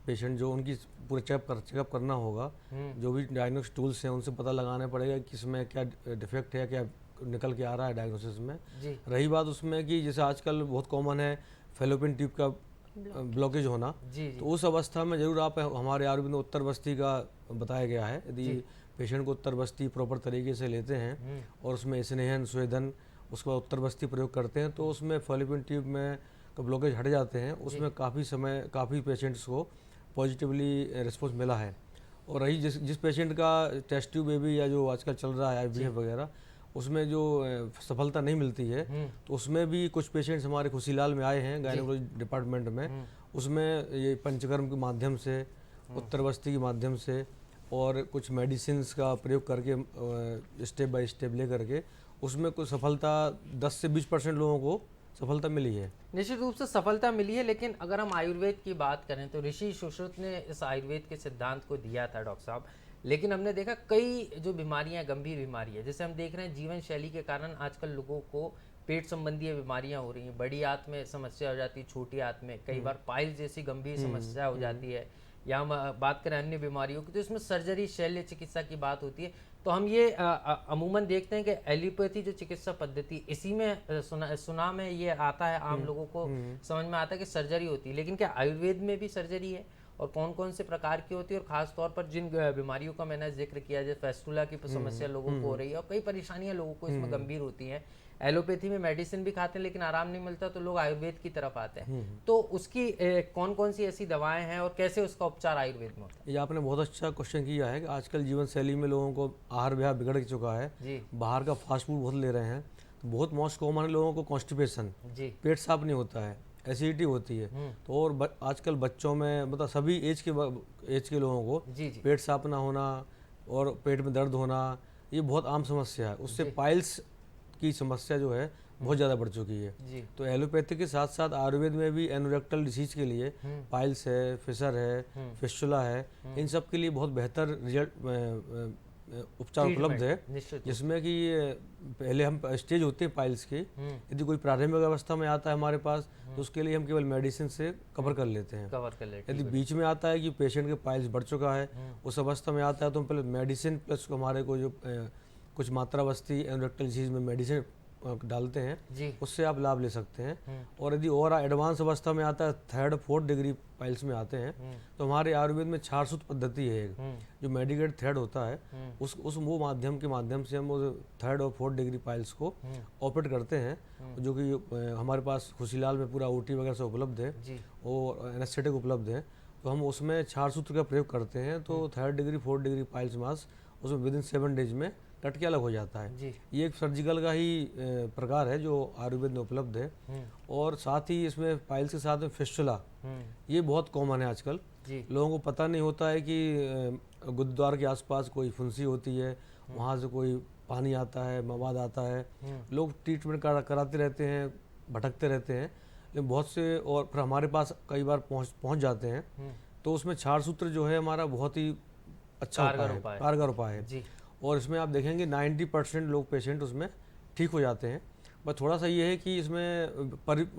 C: पेशेंट, जो उनकी पूरा चेकअप करना होगा, जो भी डायग्नोस्टिक टूल्स हैं उनसे पता लगाना पड़ेगा कि इसमें क्या डिफेक्ट है, क्या निकल के आ रहा है डायग्नोसिस में।
A: जी
C: रही बात उसमें कि जैसे आजकल बहुत कॉमन है फैलोपियन ट्यूब का ब्लॉकेज होना,
A: जी
C: तो उस अवस्था में जरूर आप, हमारे आयुर्वेद में उत्तर बस्ती का बताया गया है, यदि पेशेंट को उत्तर बस्ती प्रॉपर तरीके से लेते हैं और उसमें स्नेहन स्वेदन उसके बाद उत्तर बस्ती प्रयोग करते हैं, तो उसमें फैलोपियन ट्यूब में तो ब्लॉकेज हट जाते हैं। उसमें काफ़ी पेशेंट्स को पॉजिटिवली रिस्पॉन्स मिला है। और रही जिस पेशेंट का टेस्ट ट्यूब बेबी या जो आजकल चल रहा है IVF वगैरह, उसमें जो सफलता नहीं मिलती है, तो उसमें भी कुछ पेशेंट्स हमारे खुशीलाल में आए हैं गायनेकोलॉजी डिपार्टमेंट में। उसमें ये पंचकर्म के माध्यम से, उत्तर बस्ती के माध्यम से और कुछ मेडिसिन का प्रयोग करके स्टेप बाय स्टेप ले करके उसमें कुछ सफलता 10 से 20% लोगों को सफलता मिली है।
A: निश्चित रूप से सफलता मिली है। लेकिन अगर हम आयुर्वेद की बात करें तो ऋषि सुश्रुत ने इस आयुर्वेद के सिद्धांत को दिया था डॉक्टर साहब, लेकिन हमने देखा कई जो बीमारियां, गंभीर बीमारी है, जैसे हम देख रहे हैं जीवन शैली के कारण आजकल लोगों को पेट संबंधी बीमारियां हो रही हैं, बड़ी आंत में समस्या हो जाती है, छोटी आंत में, कई बार पाइल्स जैसी गंभीर समस्या हो जाती है, या हम बात करें अन्य बीमारियों की तो इसमें सर्जरी, शल्य चिकित्सा की बात होती है। तो हम ये अमूमन देखते हैं कि एलोपैथी जो चिकित्सा पद्धति, इसी में सुना में ये आता है, आम लोगों को समझ में आता है कि सर्जरी होती है, लेकिन क्या आयुर्वेद में भी सर्जरी है और कौन कौन से प्रकार की होती है, और खास तौर पर जिन बीमारियों का मैंने जिक्र किया, जैसे फेस्टुला की समस्या लोगों को हो रही है और कई परेशानियां लोगों को इसमें गंभीर होती हैं, एलोपैथी में मेडिसिन भी खाते हैं लेकिन आराम नहीं मिलता, तो लोग आयुर्वेद की तरफ आते हैं। तो उसकी कौन कौन सी ऐसी दवाएं हैं और कैसे उसका उपचार आयुर्वेद में होता है?
C: ये आपने बहुत अच्छा क्वेश्चन किया है कि आजकल जीवन शैली में लोगों को आहार विहार बिगड़ चुका है
A: जी
C: बाहर का फास्ट फूड बहुत ले रहे हैं, तो बहुत मोस्ट कॉमन है लोगों को कॉन्स्टिपेशन,
A: जी
C: पेट साफ नहीं होता है, एसिडिटी होती है। तो और आजकल बच्चों में, मतलब सभी एज के लोगों को
A: जी जी
C: पेट साफ ना होना और पेट में दर्द होना, ये बहुत आम समस्या है। उससे पाइल्स की समस्या जो है बहुत ज़्यादा बढ़ चुकी है।
A: जी
C: तो एलोपैथी के साथ साथ आयुर्वेद में भी एनोरेक्टल डिसीज के लिए पाइल्स है, फिशर है, फिस्टुला है, इन सब के लिए बहुत बेहतर रिजल्ट उपचार उपलब्ध है,
A: निश्चित
C: जिसमें कि पहले हम स्टेज होते हैं पाइल्स की, यदि कोई प्रारंभिक अवस्था में आता है हमारे पास तो उसके लिए हम केवल मेडिसिन से कवर कर लेते हैं।
A: कवर कर लेते
C: यदि बीच में आता है कि पेशेंट के पाइल्स बढ़ चुका है, उस अवस्था में आता है, तो हम पहले मेडिसिन प्लस हमारे को जो कुछ मात्रावस्थी एनोरेक्टल डिसीज में मेडिसिन डालते हैं,
A: जी
C: उससे आप लाभ ले सकते हैं। और यदि और एडवांस अवस्था में आता है, 3rd 4th डिग्री पाइल्स में आते हैं, तो हमारे आयुर्वेद में क्षारसूत पद्धति है एक, जो मेडिकेट थ्रेड होता है, उस वो माध्यम के माध्यम से हम 3rd और 4th डिग्री पाइल्स को ऑपरेट करते हैं, जो कि हमारे पास खुशीलाल में पूरा OT वगैरह से उपलब्ध है
A: जी
C: और एनेस्थेटिक उपलब्ध है। तो हम उसमें क्षार सूत्र का प्रयोग करते हैं, तो 3rd degree 4th degree piles मास उसमें विदिन 7 डेज में कट के अलग हो जाता है।
A: जी।
C: ये एक सर्जिकल का ही प्रकार है जो आयुर्वेद में उपलब्ध है। और साथ ही इसमें पाइल्स के साथ में फिस्टुला, ये बहुत कॉमन है आजकल।
A: जी।
C: लोगों को पता नहीं होता है कि गुरुद्वार के आसपास कोई फुंसी होती है, वहाँ से कोई पानी आता है, मवाद आता है, लोग ट्रीटमेंट कराते रहते हैं, भटकते रहते हैं, लेकिन बहुत से और फिर हमारे पास कई बार पहुँच जाते हैं। तो उसमें क्षार सूत्र जो है हमारा बहुत ही अच्छा कारगर उपाय है
A: जी।
C: और इसमें आप देखेंगे 90% लोग पेशेंट उसमें ठीक हो जाते हैं। बस थोड़ा सा ये है कि इसमें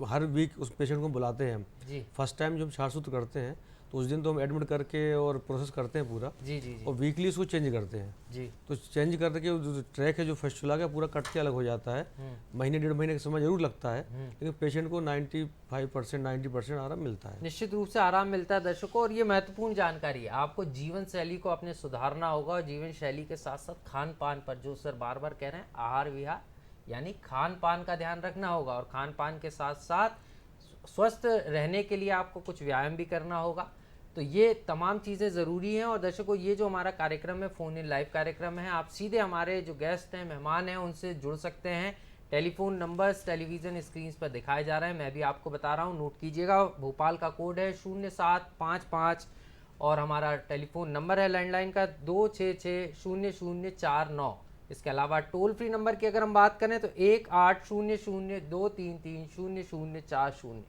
C: हर वीक उस पेशेंट को बुलाते हैं हम।
A: जी।
C: फर्स्ट टाइम जब हम क्षार सूत्र करते हैं तो उस दिन तो हम एडमिट करके और प्रोसेस करते हैं पूरा।
A: जी जी जी।
C: और वीकली उसको चेंज करते हैं।
A: जी।
C: तो चेंज करके जो ट्रैक है जो फिस्टुला का पूरा कट के अलग हो जाता है। महीने 1.5 महीने का समय जरूर लगता है, लेकिन पेशेंट को 95% 90% आराम मिलता है।
A: निश्चित रूप से आराम मिलता है दर्शकों, और ये महत्वपूर्ण जानकारी है। आपको जीवन शैली को अपने सुधारना होगा, और जीवन शैली के साथ साथ खान पान पर, जो सर बार बार कह रहे हैं, आहार विहार यानी खान पान का ध्यान रखना होगा, और खान पान के साथ साथ स्वस्थ रहने के लिए आपको कुछ व्यायाम भी करना होगा। तो ये तमाम चीज़ें ज़रूरी हैं। और दर्शकों, ये जो हमारा कार्यक्रम है, फ़ोन इन लाइव कार्यक्रम है, आप सीधे हमारे जो गेस्ट हैं, मेहमान हैं, उनसे जुड़ सकते हैं। टेलीफोन नंबर्स टेलीविज़न स्क्रीन पर दिखाए जा रहे हैं, मैं भी आपको बता रहा हूँ, नोट कीजिएगा। भोपाल का कोड है 0755 और हमारा टेलीफोन नंबर है लैंडलाइन का 2660049। इसके अलावा टोल फ्री नंबर की अगर हम बात करें तो 1800233040।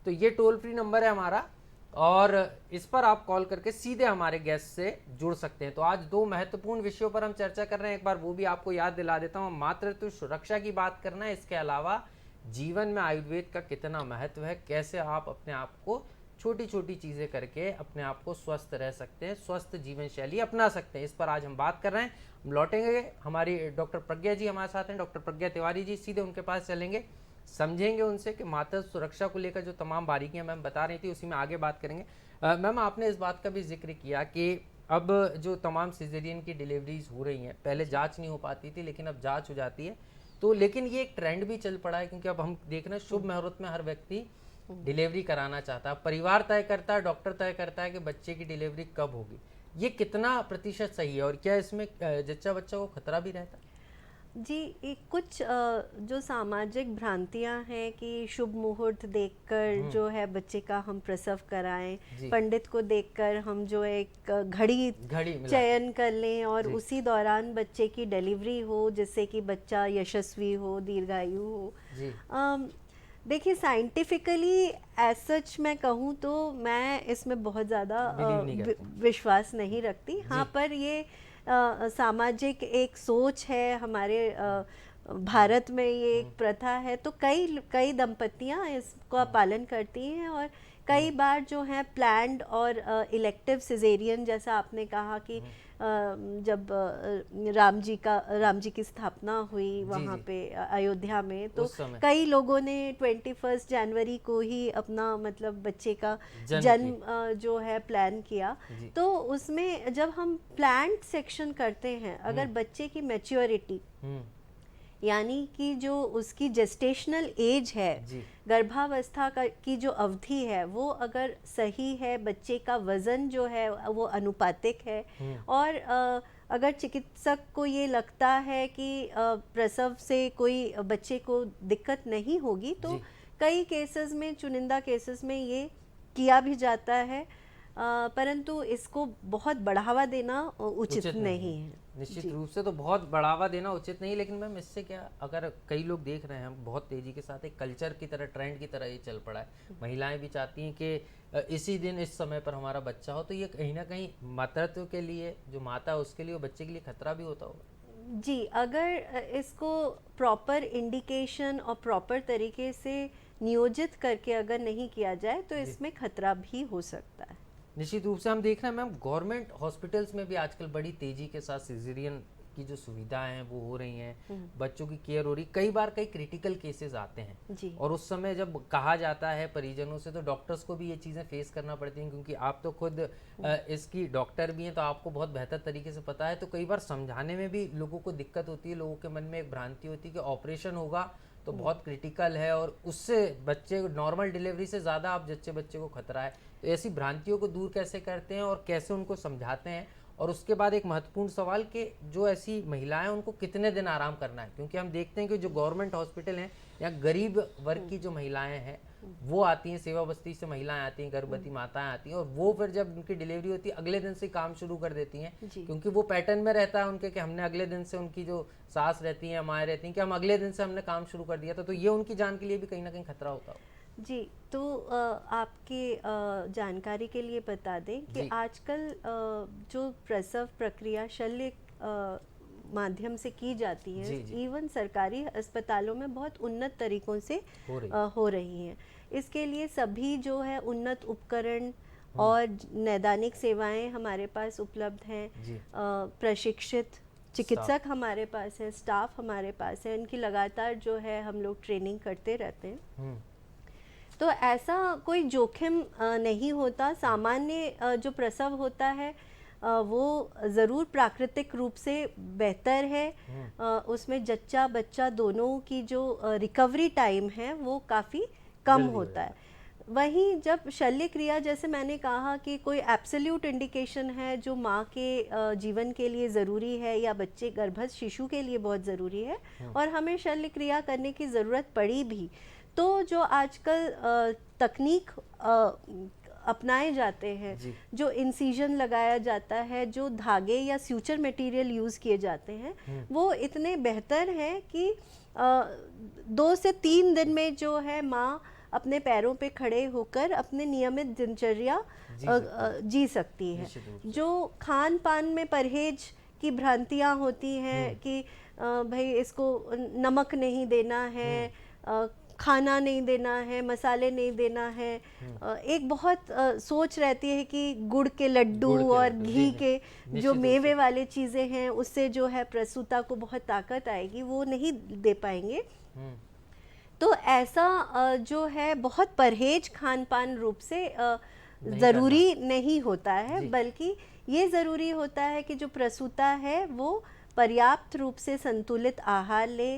A: तो ये टोल फ्री नंबर है हमारा, और इस पर आप कॉल करके सीधे हमारे गेस्ट से जुड़ सकते हैं। तो आज 2 महत्वपूर्ण विषयों पर हम चर्चा कर रहे हैं। एक बार वो भी आपको याद दिला देता हूँ। मातृत्व सुरक्षा की बात करना है, इसके अलावा जीवन में आयुर्वेद का कितना महत्व है, कैसे आप अपने आप को छोटी छोटी चीज़ें करके अपने आप को स्वस्थ रह सकते हैं, स्वस्थ जीवन शैली अपना सकते हैं, इस पर आज हम बात कर रहे हैं। हम लौटेंगे, हमारी डॉक्टर प्रज्ञा जी हमारे साथ हैं, डॉक्टर प्रज्ञा तिवारी जी, सीधे उनके पास चलेंगे, समझेंगे उनसे कि मातृ सुरक्षा को लेकर जो तमाम बारीकियां मैम बता रही थी, उसी में आगे बात करेंगे। मैम, आपने इस बात का भी जिक्र किया कि अब जो तमाम सिजेरियन की डिलीवरीज हो रही हैं, पहले जांच नहीं हो पाती थी, लेकिन अब जांच हो जाती है। तो लेकिन ये एक ट्रेंड भी चल पड़ा है, क्योंकि अब हम देख रहे हैं शुभ मुहूर्त में हर व्यक्ति डिलीवरी कराना चाहता है। परिवार तय करता है, डॉक्टर तय करता है कि बच्चे की डिलीवरी कब होगी। ये कितना प्रतिशत सही है, और क्या इसमें जच्चा बच्चा को खतरा भी रहता है?
B: जी, एक कुछ जो सामाजिक भ्रांतियां हैं कि शुभ मुहूर्त देखकर जो है बच्चे का हम प्रसव कराएं, पंडित को देखकर हम जो एक घड़ी चयन कर लें और उसी दौरान बच्चे की डिलीवरी हो, जिससे कि बच्चा यशस्वी हो, दीर्घायु हो। देखिए, साइंटिफिकली एज सच मैं कहूँ तो मैं इसमें बहुत ज़्यादा विश्वास नहीं रखती। हाँ, पर ये सामाजिक एक सोच है हमारे भारत में, ये एक प्रथा है। तो कई दंपतियां इसका पालन करती हैं, और कई बार जो है प्लान्ड और इलेक्टिव सिजेरियन, जैसा आपने कहा कि जब राम जी की स्थापना हुई वहाँ पे अयोध्या में, तो कई लोगों ने 21 जनवरी को ही अपना मतलब बच्चे का जन्म जो है प्लान किया। तो उसमें जब हम प्लान्ड सेक्शन करते हैं, अगर बच्चे की मैच्योरिटी यानी कि जो उसकी जेस्टेशनल एज है, गर्भावस्था की जो अवधि है, वो अगर सही है, बच्चे का वजन जो है वो अनुपातिक है, और अगर चिकित्सक को ये लगता है कि प्रसव से कोई बच्चे को दिक्कत नहीं होगी, तो कई केसेस में, चुनिंदा केसेस में ये किया भी जाता है, परंतु इसको बहुत बढ़ावा देना उचित नहीं है।
A: निश्चित रूप से तो बहुत बढ़ावा देना उचित नहीं, लेकिन मैम इससे क्या, अगर कई लोग देख रहे हैं, हम बहुत तेजी के साथ एक कल्चर की तरह, ट्रेंड की तरह ये चल पड़ा है, महिलाएं भी चाहती हैं कि इसी दिन इस समय पर हमारा बच्चा हो, तो ये कहीं ना कहीं मातृत्व के लिए, जो माता है उसके लिए और बच्चे के लिए खतरा भी होता होगा।
B: जी, अगर इसको प्रॉपर इंडिकेशन और प्रॉपर तरीके से नियोजित करके अगर नहीं किया जाए तो इसमें खतरा भी हो सकता है।
A: निश्चित रूप से हम देख रहे हैं मैम, गवर्नमेंट हॉस्पिटल्स में भी आजकल बड़ी तेजी के साथ सिजेरियन की जो सुविधाएं हैं वो हो रही हैं, बच्चों की केयर हो रही। कई बार कई क्रिटिकल केसेस आते हैं, और उस समय जब कहा जाता है परिजनों से, तो डॉक्टर्स को भी ये चीज़ें फेस करना पड़ती हैं, क्योंकि आप तो खुद इसकी डॉक्टर भी हैं, तो आपको बहुत बेहतर तरीके से पता है। तो कई बार समझाने में भी लोगों को दिक्कत होती है, लोगों के मन में एक भ्रांति होती है कि ऑपरेशन होगा तो बहुत क्रिटिकल है और उससे बच्चे नॉर्मल डिलीवरी से ज़्यादा आप जच्चे बच्चे को खतरा है। तो ऐसी भ्रांतियों को दूर कैसे करते हैं और कैसे उनको समझाते हैं? और उसके बाद एक महत्वपूर्ण सवाल कि जो ऐसी महिलाएं उनको कितने दिन आराम करना है, क्योंकि हम देखते हैं कि जो गवर्नमेंट हॉस्पिटल हैं या गरीब वर्ग की जो महिलाएं हैं वो आती हैं, सेवा बस्ती से महिलाएं आती हैं, गर्भवती माताएं आती हैं और वो फिर जब उनकी डिलीवरी होती है अगले दिन से काम शुरू कर देती हैं, क्योंकि वो पैटर्न में रहता है उनके कि हमने अगले दिन से, उनकी जो सास रहती हैं, माएँ रहती हैं, कि हम अगले दिन से हमने काम शुरू कर दिया था। तो ये उनकी जान के लिए भी कहीं ना कहीं खतरा होता हो।
B: जी, तो आपके जानकारी के लिए बता दें कि आजकल जो प्रसव प्रक्रिया शल्य माध्यम से की जाती है, इवन सरकारी अस्पतालों में बहुत उन्नत तरीकों से हो रही हैं। इसके लिए सभी जो है उन्नत उपकरण और नैदानिक सेवाएं हमारे पास उपलब्ध हैं, प्रशिक्षित चिकित्सक हमारे पास है, स्टाफ हमारे पास है, इनकी लगातार जो है हम लोग ट्रेनिंग करते रहते हैं। तो ऐसा कोई जोखिम नहीं होता। सामान्य जो प्रसव होता है वो ज़रूर प्राकृतिक रूप से बेहतर है। उसमें जच्चा बच्चा दोनों की जो रिकवरी टाइम है वो काफ़ी कम होता है। वहीं जब शल्य क्रिया, जैसे मैंने कहा कि कोई एब्सोल्यूट इंडिकेशन है जो माँ के जीवन के लिए ज़रूरी है या बच्चे गर्भस्थ शिशु के लिए बहुत ज़रूरी है और हमें शल्य क्रिया करने की ज़रूरत पड़ी भी, तो जो आजकल तकनीक अपनाए जाते हैं, जो इंसिजन लगाया जाता है, जो धागे या स्यूचर मटेरियल यूज़ किए जाते हैं, वो इतने बेहतर हैं कि 2 से 3 दिन में जो है माँ अपने पैरों पे खड़े होकर अपने नियमित दिनचर्या जी सकती है। जो खान पान में परहेज की भ्रांतियाँ होती हैं कि भाई इसको नमक नहीं देना है, खाना नहीं देना है, मसाले नहीं देना है, एक बहुत सोच रहती है कि गुड़ के लड्डू और घी के जो मेवे वाले चीज़ें हैं उससे जो है प्रसूता को बहुत ताकत आएगी, वो नहीं दे पाएंगे। तो ऐसा जो है बहुत परहेज खान पान रूप से ज़रूरी नहीं होता है, बल्कि ये ज़रूरी होता है कि जो प्रसूता है वो पर्याप्त रूप से संतुलित आहार ले,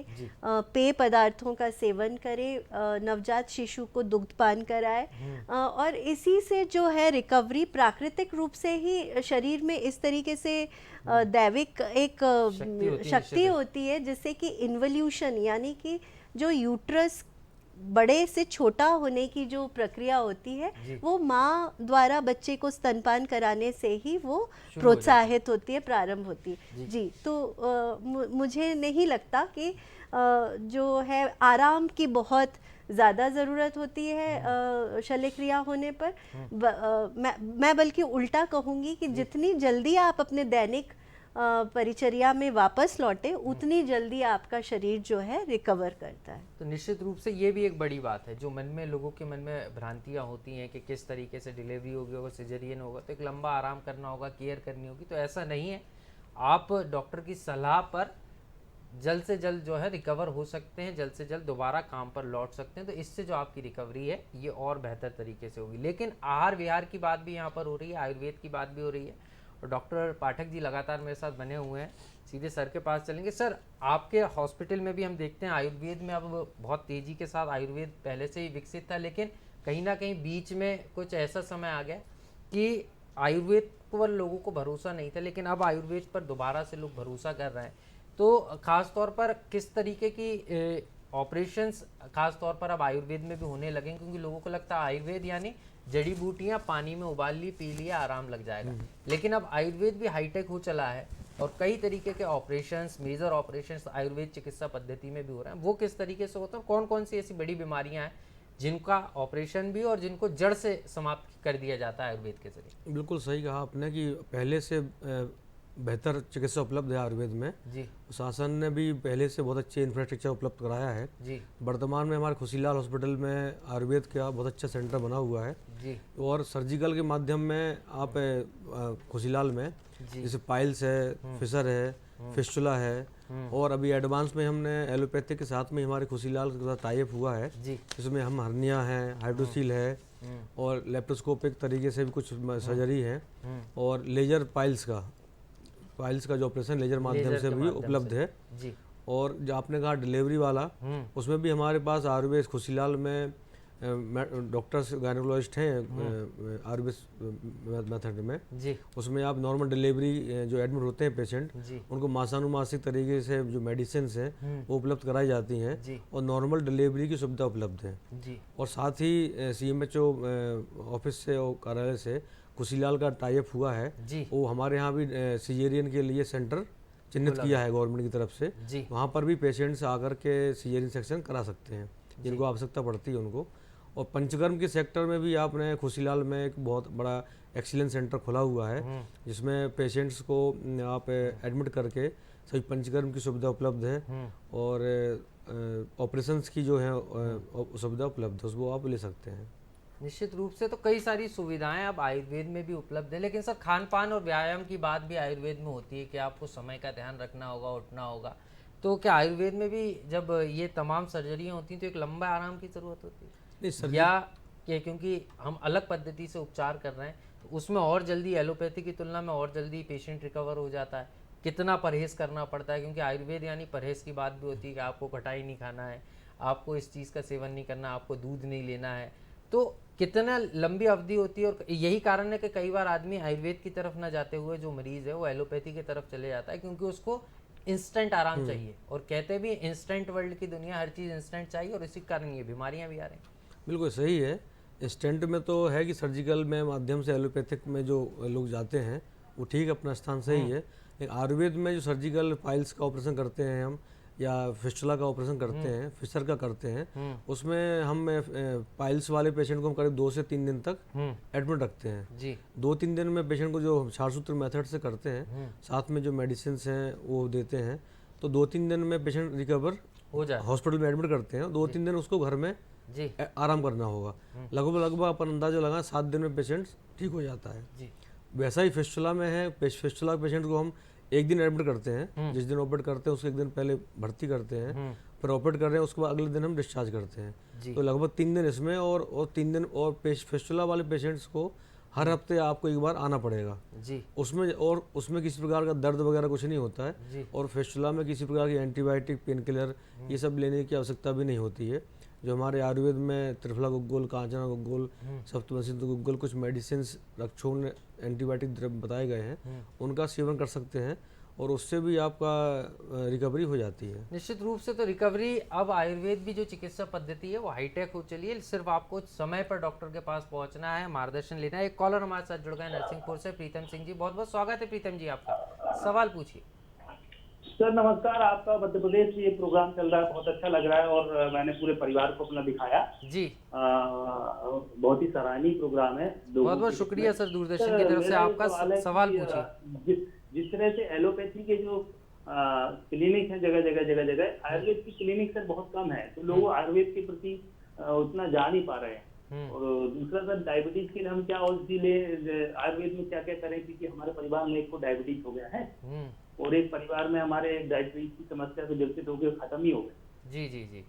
B: पेय पदार्थों का सेवन करे, नवजात शिशु को दुग्धपान कराए और इसी से जो है रिकवरी प्राकृतिक रूप से ही शरीर में इस तरीके से दैविक एक शक्ति होती है जिससे कि इन्वोल्यूशन, यानी कि जो यूट्रस बड़े से छोटा होने की जो प्रक्रिया होती है वो माँ द्वारा बच्चे को स्तनपान कराने से ही वो प्रोत्साहित होती है, प्रारंभ होती है। जी, तो मुझे नहीं लगता कि जो है आराम की बहुत ज़्यादा ज़रूरत होती है शल्य क्रिया होने पर। मैं बल्कि उल्टा कहूँगी कि जितनी जल्दी आप अपने दैनिक परिचर्या में वापस लौटे उतनी जल्दी आपका शरीर जो है रिकवर करता है।
A: तो निश्चित रूप से ये भी एक बड़ी बात है जो मन में, लोगों के मन में भ्रांतियाँ होती हैं कि किस तरीके से डिलीवरी होगी, होगा सिजेरियन होगा तो एक लंबा आराम करना होगा, केयर करनी होगी। तो ऐसा नहीं है, आप डॉक्टर की सलाह पर जल्द से जल्द जो है रिकवर हो सकते हैं, जल्द से जल्द दोबारा काम पर लौट सकते हैं। तो इससे जो आपकी रिकवरी है ये और बेहतर तरीके से होगी। लेकिन आहार विहार की बात भी यहाँ पर हो रही है, आयुर्वेद की बात भी हो रही है और डॉक्टर पाठक जी लगातार मेरे साथ बने हुए हैं। सीधे सर के पास चलेंगे। सर, आपके हॉस्पिटल में भी हम देखते हैं आयुर्वेद में अब बहुत तेज़ी के साथ आयुर्वेद पहले से ही विकसित था, लेकिन कहीं ना कहीं बीच में कुछ ऐसा समय आ गया कि आयुर्वेद पर लोगों को भरोसा नहीं था, लेकिन अब आयुर्वेद पर दोबारा से लोग भरोसा कर रहे हैं। तो ख़ास तौर पर किस तरीके की ऑपरेशंस ख़ास तौर पर अब आयुर्वेद में भी होने लगे, क्योंकि लोगों को लगता है आयुर्वेद यानी जड़ी बूटियाँ पानी में उबाल ली, पी लिया, आराम लग जाएगा। लेकिन अब आयुर्वेद भी हाईटेक हो चला है और कई तरीके के ऑपरेशंस, मेजर ऑपरेशंस आयुर्वेद चिकित्सा पद्धति में भी हो रहे हैं। वो किस तरीके से होता है, कौन कौन सी ऐसी बड़ी बीमारियां हैं जिनका ऑपरेशन भी और जिनको जड़ से समाप्त कर दिया जाता है आयुर्वेद के जरिए?
C: बिल्कुल सही कहा आपने कि पहले से बेहतर चिकित्सा उपलब्ध है आयुर्वेद में जी। शासन ने भी पहले से बहुत अच्छे इंफ्रास्ट्रक्चर उपलब्ध कराया है जी। वर्तमान में हमारे खुशीलाल हॉस्पिटल में आयुर्वेद का बहुत अच्छा सेंटर बना हुआ है जी। और सर्जिकल के माध्यम में आप खुशीलाल में जैसे पाइल्स है, फिशर है, फिस्टुला है और अभी एडवांस में हमने एलोपैथिक के साथ में हमारे खुशीलाल के साथ टाई अप हुआ है जिसमें हम हर्निया है, हाइड्रोसील है और लेप्रोस्कोपिक तरीके से भी कुछ सर्जरी है और लेजर पाइल्स का जो ऑपरेशन लेजर माध्यम से भी उपलब्ध है जी। और जो आपने कहा डिलीवरी वाला, उसमें भी हमारे पास आयुर्वेद खुशीलाल में डॉक्टर्स गायनोकोलॉजिस्ट हैं आयुर्वेद मेथड में
A: जी
C: उसमें आप नॉर्मल डिलीवरी जो एडमिट होते हैं पेशेंट,
A: जी
C: उनको मासानुमासिक तरीके से जो मेडिसिन हैं वो उपलब्ध कराई जाती हैं
A: जी
C: और नॉर्मल डिलीवरी की सुविधा उपलब्ध है।
A: जी
C: और साथ ही CMHO ऑफिस से और कार्यालय से खुशीलाल का टाइप हुआ है,
A: जी
C: वो हमारे यहाँ भी सीजेरियन के लिए सेंटर चिन्हित किया है गवर्नमेंट की तरफ से।
A: जी
C: वहाँ पर भी पेशेंट्स आकर के सीजेरियन सेक्शन करा सकते हैं जिनको आवश्यकता पड़ती है उनको। और पंचकर्म के सेक्टर में भी आपने खुशीलाल में एक बहुत बड़ा एक्सीलेंस सेंटर खुला हुआ है जिसमें पेशेंट्स को आप एडमिट करके सभी पंचकर्म की सुविधा उपलब्ध है और ऑपरेशंस की जो है सुविधा उपलब्ध है, उसको आप ले सकते हैं।
A: निश्चित रूप से तो कई सारी सुविधाएं अब आयुर्वेद में भी उपलब्ध है, लेकिन सर खान पान और व्यायाम की बात भी आयुर्वेद में होती है कि आपको समय का ध्यान रखना होगा, उठना होगा। तो क्या आयुर्वेद में भी जब ये तमाम सर्जरियां होती हैं तो एक लंबा आराम की ज़रूरत होती है या कि क्योंकि हम अलग पद्धति से उपचार कर रहे हैं तो उसमें और जल्दी एलोपैथी की तुलना में और जल्दी पेशेंट रिकवर हो जाता है? कितना परहेज़ करना पड़ता है? क्योंकि आयुर्वेद यानी परहेज़ की बात भी होती है कि आपको खटाई नहीं खाना है, आपको इस चीज़ का सेवन नहीं करना, आपको दूध नहीं लेना है। तो कितना लंबी अवधि होती है और यही कारण है कि कई बार आदमी आयुर्वेद की तरफ ना जाते हुए जो मरीज़ है वो एलोपैथी की तरफ चले जाता है क्योंकि उसको इंस्टेंट आराम चाहिए। और कहते भी इंस्टेंट वर्ल्ड की दुनिया, हर चीज़ इंस्टेंट चाहिए और इसी कारण ये बीमारियां भी आ रही हैं।
C: बिल्कुल सही है। स्टेंट में तो है कि सर्जिकल में माध्यम से एलोपैथिक में जो लोग जाते हैं वो ठीक अपना स्थान सही है, लेकिन आयुर्वेद में जो सर्जिकल पाइल्स का ऑपरेशन करते हैं हम या फिस्टुला का ऑपरेशन करते हैं, फिशर का करते हैं, उसमें हम पाइल्स वाले पेशेंट को हम करीब 2 से 3 दिन तक एडमिट रखते हैं।
A: जी
C: 2-3 दिन में पेशेंट को जो क्षारसूत्र मेथड से करते हैं, साथ में जो मेडिसिन हैं वो देते हैं, तो 2-3 दिन में पेशेंट रिकवर
A: हो जाए।
C: हॉस्पिटल में एडमिट करते हैं, 2-3 दिन उसको घर में
A: जी
C: आराम करना होगा। लगभग अपन अंदाजा लगा 7 दिन में पेशेंट ठीक हो जाता है।
A: जी
C: वैसा ही फिस्टुला में है, फिस्टुला पेशेंट को हम एक दिन एडमिट करते हैं, जिस दिन ऑपरेट करते हैं उसके एक दिन पहले भर्ती करते हैं, फिर ऑपरेट कर रहे हैं उसके बाद अगले दिन हम डिस्चार्ज करते हैं। तो लगभग 3 दिन इसमें और 3 दिन और फिस्टुला वाले पेशेंट्स को हर हफ्ते आपको एक बार आना पड़ेगा
A: जी
C: उसमें किसी प्रकार का दर्द वगैरह कुछ नहीं होता
A: जी।
C: है और फिस्टुला में किसी प्रकार की एंटीबायोटिक, पेन किलर ये सब लेने की आवश्यकता भी नहीं होती है। जो हमारे आयुर्वेद में त्रिफला गुग्गुल, कांचना गुग्गुल, सप्तमसिंधु गुग्गुल, कुछ मेडिसिन रक्षोण एंटीबायोटिक द्रव्य बताए गए हैं, उनका सेवन कर सकते हैं और उससे भी आपका रिकवरी हो जाती है।
A: निश्चित रूप से तो रिकवरी अब आयुर्वेद भी जो चिकित्सा पद्धति है वो हाईटेक हो चली है। सिर्फ आपको समय पर डॉक्टर के पास पहुंचना है, मार्गदर्शन लेना है। एक कॉलर हमारे साथ जुड़ गए नरसिंहपुर से, प्रीतम सिंह जी, बहुत बहुत स्वागत है प्रीतम जी आपका। सवाल पूछिए।
F: सर नमस्कार, आपका मध्य प्रदेश से ये प्रोग्राम चल रहा है, बहुत अच्छा लग रहा है और मैंने पूरे परिवार को अपना दिखाया।
A: जी
F: बहुत ही सराहनीय प्रोग्राम है।
A: बहुत बहुत शुक्रिया सर दूरदर्शन की तरफ से। आपका सवाल पूछिए।
F: जिस तरह से एलोपैथी के जो क्लिनिक है जगह जगह, आयुर्वेद की क्लिनिक सर बहुत कम है, तो लोग आयुर्वेद के प्रति उतना जा नहीं पा रहे हैं। और दूसरा सर डायबिटीज के लिए हम क्या औषधि ले, आयुर्वेद में क्या क्या करें, क्योंकि हमारे परिवार में एक को डायबिटीज हो गया है और एक परिवार में हमारे डायबिटीज की समस्या से ग्रसित हो गए, खत्म ही हो गए।
A: जी जी जी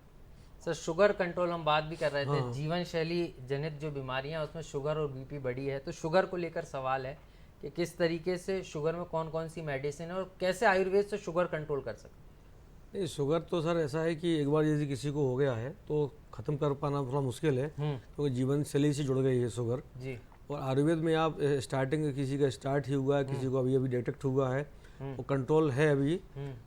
A: सर, शुगर कंट्रोल हम बात भी कर रहे थे। जीवन शैली जनित जो बीमारियां उसमें शुगर और बीपी बढ़ी है, तो शुगर को लेकर सवाल है कि किस तरीके से शुगर में कौन कौन सी मेडिसिन है और कैसे आयुर्वेद से शुगर कंट्रोल कर सकते हैं?
C: शुगर तो सर ऐसा है कि एक बार यदि किसी को हो गया है तो ख़त्म कर पाना थोड़ा मुश्किल है, क्योंकि जीवन शैली से जुड़ गई है शुगर।
A: जी
C: और आयुर्वेद में आप स्टार्टिंग किसी का स्टार्ट ही हुआ है, किसी को अभी डिटेक्ट हुआ है, वो कंट्रोल है अभी,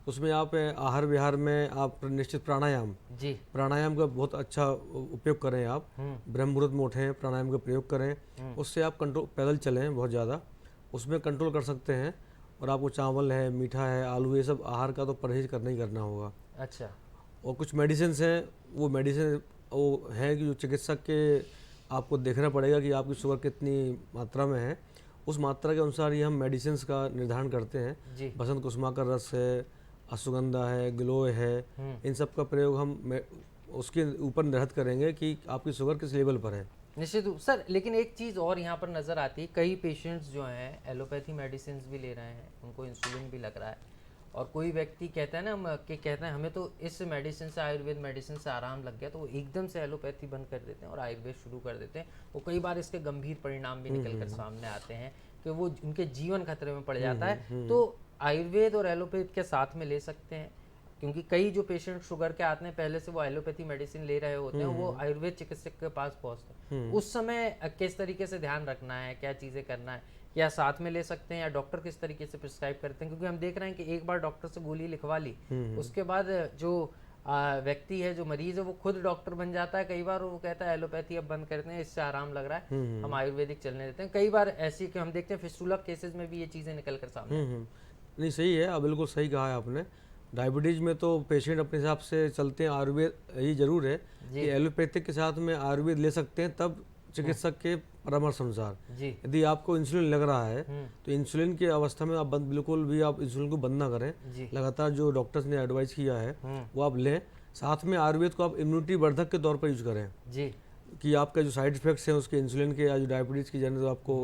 C: उसमें आप आहार विहार में आप निश्चित प्राणायाम का बहुत अच्छा उपयोग करें। आप ब्रह्म मुहूर्त में उठें, प्राणायाम का प्रयोग करें, उससे आप कंट्रोल, पैदल चलें बहुत ज़्यादा, उसमें कंट्रोल कर सकते हैं। और आपको चावल है, मीठा है, आलू, ये सब आहार का तो परहेज करना ही करना होगा।
A: अच्छा।
C: और कुछ मेडिसिन हैं, वो मेडिसिन वो है कि जो चिकित्सक के आपको देखना पड़ेगा कि आपकी शुगर कितनी मात्रा में है, उस मात्रा के अनुसार ही हम मेडिसिन का निर्धारण करते हैं। बसंत कुसुमा का रस है, अश्वगंधा है, गिलोय है, इन सब का प्रयोग हम उसके ऊपर निर्धारित करेंगे कि आपकी शुगर किस लेवल पर है।
A: निश्चित रूप सर, लेकिन एक चीज़ और यहाँ पर नज़र आती है, कई पेशेंट्स जो हैं एलोपैथी मेडिसिन भी ले रहे हैं, उनको इंसुलिन भी लग रहा है, और कोई व्यक्ति कहता है ना कि कहते हैं हमें तो इस मेडिसिन से, आयुर्वेद मेडिसिन से आराम लग गया, तो वो एकदम से एलोपैथी बंद कर देते हैं और आयुर्वेद शुरू कर देते हैं। वो कई बार इसके गंभीर परिणाम भी निकल कर सामने आते हैं कि वो उनके जीवन खतरे में पड़ जाता है। तो आयुर्वेद और एलोपैथ के साथ में ले सकते हैं, क्योंकि कई जो पेशेंट शुगर के आते हैं पहले से वो एलोपैथी मेडिसिन ले रहे होते हैं, वो आयुर्वेद चिकित्सक के पास पहुंचते हैं, उस समय किस तरीके से ध्यान रखना है, क्या चीज़ें करना है, या साथ में ले सकते हैं, या डॉक्टर किस तरीके से प्रिस्क्राइब करते हैं? क्योंकि हम देख रहे हैं कि एक बार डॉक्टर से गोली लिखवा ली, उसके बाद जो व्यक्ति है, जो मरीज है, वो खुद डॉक्टर बन जाता है। कई बार वो कहता है एलोपैथी अब बंद करते हैं, इससे आराम लग रहा है, हम आयुर्वेदिक चलने देते हैं। कई बार ऐसी कि हम देखते हैं फिस्टुला केसेस में भी ये चीज़ें निकल कर सामने।
C: नहीं, सही है, अब बिल्कुल सही कहा है आपने। डायबिटीज़ में तो पेशेंट अपने हिसाब से चलते हैं, आयुर्वेद ये जरूर है कि एलोपैथिक के साथ में आयुर्वेद ले सकते हैं, तब चिकित्सक के परामर्श अनुसार। यदि आपको इंसुलिन लग रहा है तो इंसुलिन की अवस्था में आप बिल्कुल भी आप इंसुलिन को बंद ना करें, लगातार जो डॉक्टर्स ने एडवाइस किया है वो आप लें। साथ में आयुर्वेद को आप इम्यूनिटी वर्धक के तौर पर यूज करें जी, कि आपका जो साइड इफेक्ट्स हैं उसके इंसुलिन के या जो डायबिटीज़ की जन जो आपको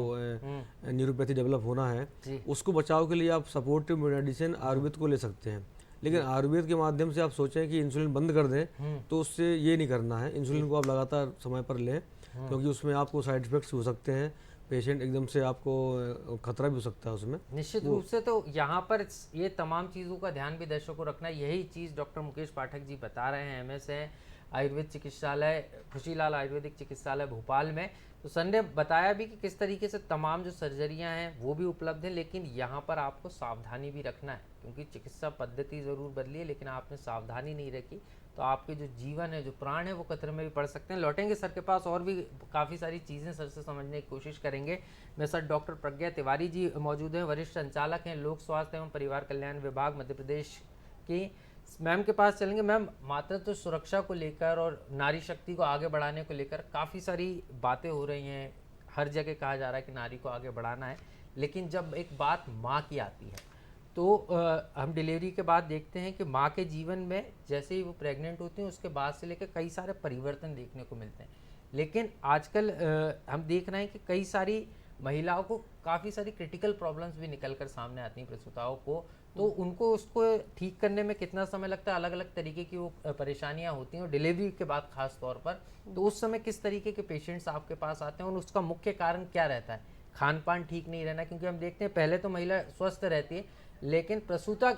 C: न्यूरोपैथी डेवलप होना है उसको बचाव के लिए आप सपोर्टिव मेडिसिन आयुर्वेद को ले सकते हैं। लेकिन आयुर्वेद के माध्यम से आप सोचें कि इंसुलिन बंद कर दें, तो उससे ये नहीं करना है। इंसुलिन को आप लगातार समय पर लें, क्योंकि उसमें आपको साइड इफेक्ट्स हो सकते हैं, पेशेंट एकदम से आपको खतरा भी हो सकता है उसमें।
A: निश्चित रूप से। तो यहाँ पर ये तमाम चीज़ों का ध्यान भी दर्शकों को रखना, यही चीज़ डॉक्टर मुकेश पाठक जी बता रहे हैं, MS हैं, आयुर्वेद चिकित्सालय खुशीलाल आयुर्वेदिक चिकित्सालय भोपाल में। तो सर ने बताया भी कि किस तरीके से तमाम जो सर्जरियां हैं वो भी उपलब्ध हैं, लेकिन यहाँ पर आपको सावधानी भी रखना है, क्योंकि चिकित्सा पद्धति ज़रूर बदली है, लेकिन आपने सावधानी नहीं रखी तो आपके जो जीवन है, जो प्राण है, वो खतरे में भी पड़ सकते हैं। लौटेंगे सर के पास, और भी काफ़ी सारी चीज़ें सर से समझने की कोशिश करेंगे। मेरे साथ डॉक्टर प्रज्ञा तिवारी जी मौजूद हैं, वरिष्ठ संचालक हैं लोक स्वास्थ्य एवं परिवार कल्याण विभाग मध्य प्रदेश की। मैम के पास चलेंगे। मैम, मातृत्व सुरक्षा को लेकर और नारी शक्ति को आगे बढ़ाने को लेकर काफ़ी सारी बातें हो रही हैं, हर जगह कहा जा रहा है कि नारी को आगे बढ़ाना है, लेकिन जब एक बात माँ की आती है तो हम डिलीवरी के बाद देखते हैं कि माँ के जीवन में जैसे ही वो प्रेग्नेंट होती हैं उसके बाद से लेकर कई सारे परिवर्तन देखने को मिलते हैं। लेकिन आजकल हम देख रहे हैं कि कई सारी महिलाओं को काफ़ी सारी क्रिटिकल प्रॉब्लम्स भी निकल कर सामने आती हैं प्रसूताओं को, तो उनको उसको ठीक करने में कितना समय लगता है, अलग अलग तरीके की वो परेशानियां होती हैं, और डिलीवरी के बाद खास तौर पर, तो उस समय किस तरीके के पेशेंट्स आपके पास आते हैं और उसका मुख्य कारण क्या रहता है? खान पान ठीक नहीं रहना, क्योंकि हम देखते हैं पहले तो महिला स्वस्थ रहती है, लेकिन प्रसूता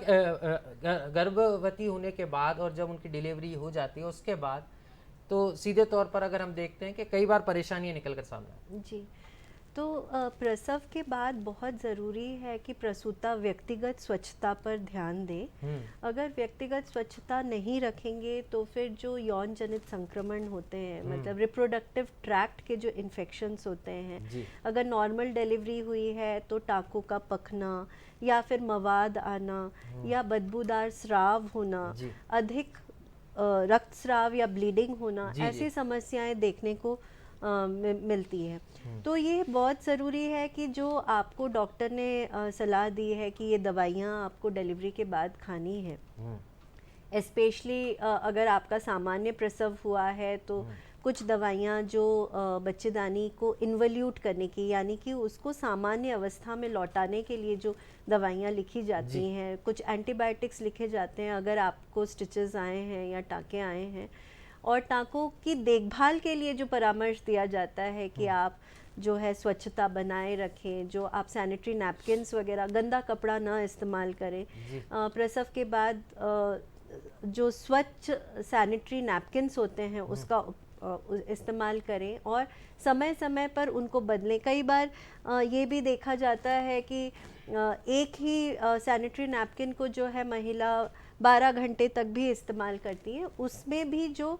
A: गर्भवती होने के बाद और जब उनकी डिलीवरी हो जाती है उसके बाद तो सीधे तौर पर अगर हम देखते हैं कि कई बार परेशानियां निकल कर सामने
B: जी। तो प्रसव के बाद बहुत ज़रूरी है कि प्रसूता व्यक्तिगत स्वच्छता पर ध्यान दे। अगर व्यक्तिगत स्वच्छता नहीं रखेंगे तो फिर जो यौन जनित संक्रमण होते हैं, मतलब रिप्रोडक्टिव ट्रैक्ट के जो इन्फेक्शंस होते हैं, अगर नॉर्मल डिलीवरी हुई है तो टाँकों का पकना या फिर मवाद आना या बदबूदार स्राव होना, अधिक रक्तस्राव या ब्लीडिंग होना, ऐसी समस्याएं देखने को मिलती है। तो ये बहुत ज़रूरी है कि जो आपको डॉक्टर ने सलाह दी है कि ये दवाइयाँ आपको डिलीवरी के बाद खानी है, स्पेशली अगर आपका सामान्य प्रसव हुआ है तो कुछ दवाइयाँ जो बच्चेदानी को इन्वल्यूट करने की, यानी कि उसको सामान्य अवस्था में लौटाने के लिए जो दवाइयाँ लिखी जाती हैं, कुछ एंटीबायोटिक्स लिखे जाते हैं अगर आपको स्टिचेस आए हैं या टाँके आए हैं, और टाँकों की देखभाल के लिए जो परामर्श दिया जाता है कि आप जो है स्वच्छता बनाए रखें, जो आप सैनिटरी नैपकिन्स वगैरह, गंदा कपड़ा ना इस्तेमाल करें, प्रसव के बाद जो स्वच्छ सैनिटरी नैपकिन्स होते हैं उसका इस्तेमाल करें और समय समय पर उनको बदलें। कई बार ये भी देखा जाता है कि एक ही सैनिटरी नैपकिन को जो है महिला 12 घंटे तक भी इस्तेमाल करती है, उसमें भी जो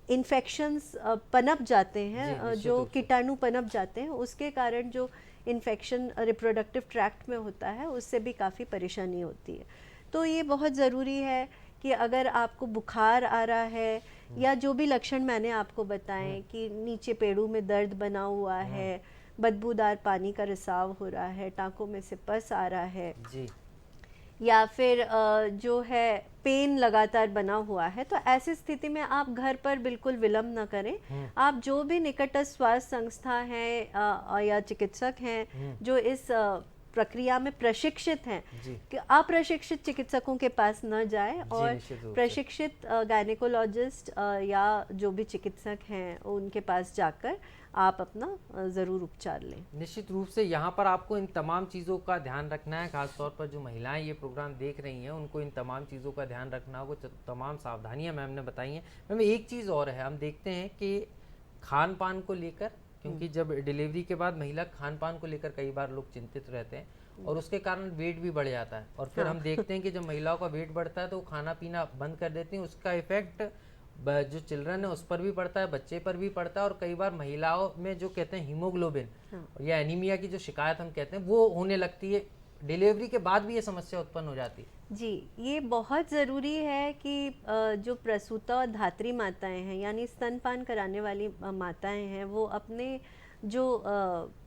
B: इन्फेक्शंस पनप जाते हैं, जो कीटाणु पनप जाते हैं, उसके कारण जो इन्फेक्शन रिप्रोडक्टिव ट्रैक्ट में होता है उससे भी काफ़ी परेशानी होती है। तो ये बहुत ज़रूरी है कि अगर आपको बुखार आ रहा है या जो भी लक्षण मैंने आपको बताएं कि नीचे पेड़ों में दर्द बना हुआ है, बदबूदार पानी का रिसाव हो रहा है, टाँकों में से पस आ रहा है जी, या फिर जो है पेन लगातार बना हुआ है, तो ऐसी स्थिति में आप घर पर बिल्कुल विलम्ब न करें। आप जो भी निकटस्थ स्वास्थ्य संस्था है या चिकित्सक हैं जो इस प्रक्रिया में प्रशिक्षित हैं कि अप्रशिक्षित चिकित्सकों के पास न जाए और प्रशिक्षित गायनेकोलॉजिस्ट या जो भी चिकित्सक हैं उनके पास जाकर आप अपना ज़रूर उपचार लें।
A: निश्चित रूप से यहाँ पर आपको इन तमाम चीज़ों का ध्यान रखना है, खासतौर पर जो महिलाएं ये प्रोग्राम देख रही हैं उनको इन तमाम चीज़ों का ध्यान रखना होगा। तमाम सावधानियाँ मैम ने बताई हैं। मैम एक चीज़ और है, हम देखते हैं कि खान पान को लेकर, क्योंकि जब डिलीवरी के बाद महिला खान पान को लेकर कई बार लोग चिंतित रहते हैं और उसके कारण वेट भी बढ़ जाता है और फिर हम देखते हैं कि जब महिलाओं का वेट बढ़ता है तो वो खाना पीना बंद कर देती हैं। उसका इफेक्ट जो चिल्ड्रन है उस पर भी पड़ता है, बच्चे पर भी पड़ता है और कई बार महिलाओं में जो कहते हैं हीमोग्लोबिन या एनीमिया की जो शिकायत हम कहते हैं वो होने लगती है। डिलीवरी के बाद भी ये समस्या उत्पन्न हो जाती है।
B: जी, ये बहुत ज़रूरी है कि जो प्रसूता और धात्री माताएं हैं यानी स्तनपान कराने वाली माताएं हैं वो अपने जो